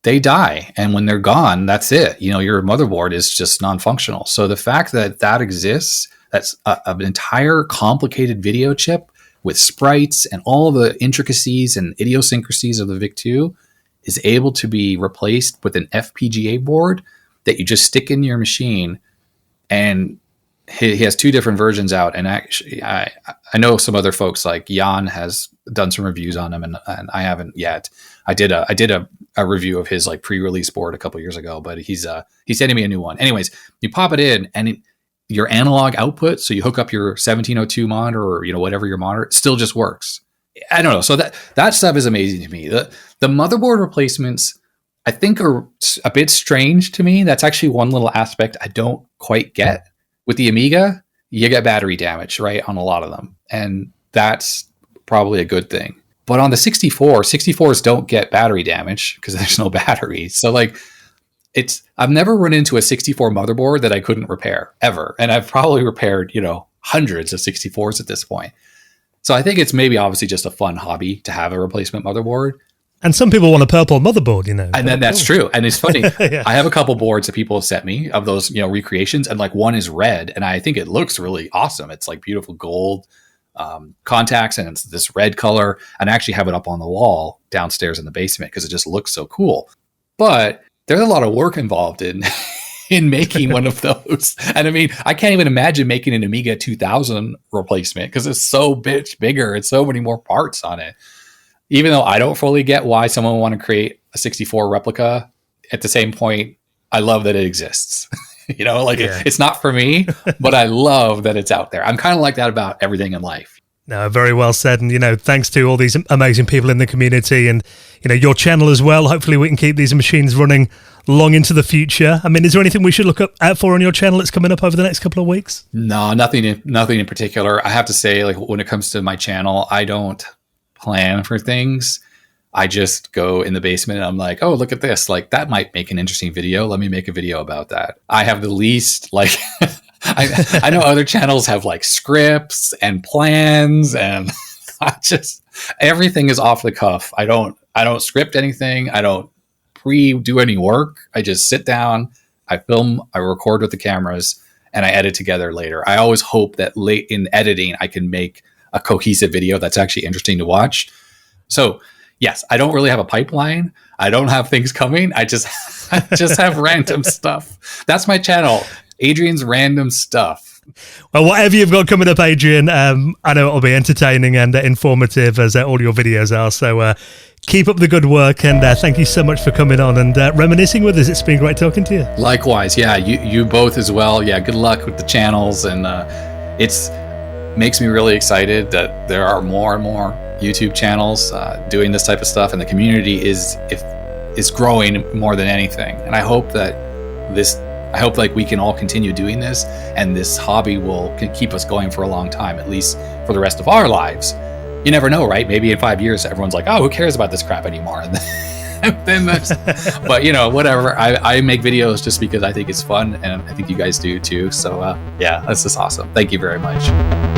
they die. And when they're gone, that's it. Your motherboard is just non-functional. So the fact that exists, that's an entire complicated video chip with sprites and all the intricacies and idiosyncrasies of the VIC-2 is able to be replaced with an FPGA board that you just stick in your machine. And he has two different versions out, and actually, I know some other folks like Jan has done some reviews on them, and I haven't yet. I did a review of his like pre-release board a couple years ago, but he's sending me a new one. Anyways, you pop it in, and your analog output, so you hook up your 1702 monitor or whatever your monitor, it still just works. I don't know. So that stuff is amazing to me. The motherboard replacements, I think, are a bit strange to me. That's actually one little aspect I don't quite get. With the Amiga, you get battery damage, right, on a lot of them. And that's probably a good thing. But on the 64s don't get battery damage because there's no battery. So like I've never run into a 64 motherboard that I couldn't repair ever. And I've probably repaired, hundreds of 64s at this point. So I think it's maybe obviously just a fun hobby to have a replacement motherboard. And some people want a purple motherboard, And then that's true. And it's funny. Yeah. I have a couple boards that people have sent me of those, recreations. And like one is red. And I think it looks really awesome. It's like beautiful gold contacts. And it's this red color. And I actually have it up on the wall downstairs in the basement because it just looks so cool. But there's a lot of work involved in making one of those. And I can't even imagine making an Amiga 2000 replacement because it's so bigger. It's so many more parts on it. Even though I don't fully get why someone would want to create a 64 replica, at the same point, I love that it exists. It's not for me, but I love that it's out there. I'm kind of like that about everything in life. No, very well said. And, thanks to all these amazing people in the community and, your channel as well. Hopefully we can keep these machines running long into the future. I mean, is there anything we should look out for on your channel that's coming up over the next couple of weeks? No, nothing in particular. I have to say, like, when it comes to my channel, I don't plan for things. I just go in the basement and I'm like, oh, look at this. Like, that might make an interesting video. Let me make a video about that. I have the least, like... I know other channels have like scripts and plans, and everything is off the cuff. I don't script anything. I don't do any work. I just sit down, I film, I record with the cameras, and I edit together later. I always hope that late in editing, I can make a cohesive video that's actually interesting to watch. So yes, I don't really have a pipeline. I don't have things coming. I just have random stuff. That's my channel. Adrian's Random Stuff. Well, whatever you've got coming up, Adrian, I know it'll be entertaining and informative as all your videos are. So keep up the good work, and thank you so much for coming on and reminiscing with us. It's been great talking to you. Likewise. Yeah, you both as well. Yeah, good luck with the channels. And it's makes me really excited that there are more and more YouTube channels doing this type of stuff. And the community is growing more than anything. And I hope like we can all continue doing this, and this hobby can keep us going for a long time, at least for the rest of our lives. You never know, right? Maybe in 5 years, everyone's like, oh, who cares about this crap anymore? And then but whatever. I make videos just because I think it's fun, and I think you guys do too. So yeah, that's just awesome. Thank you very much.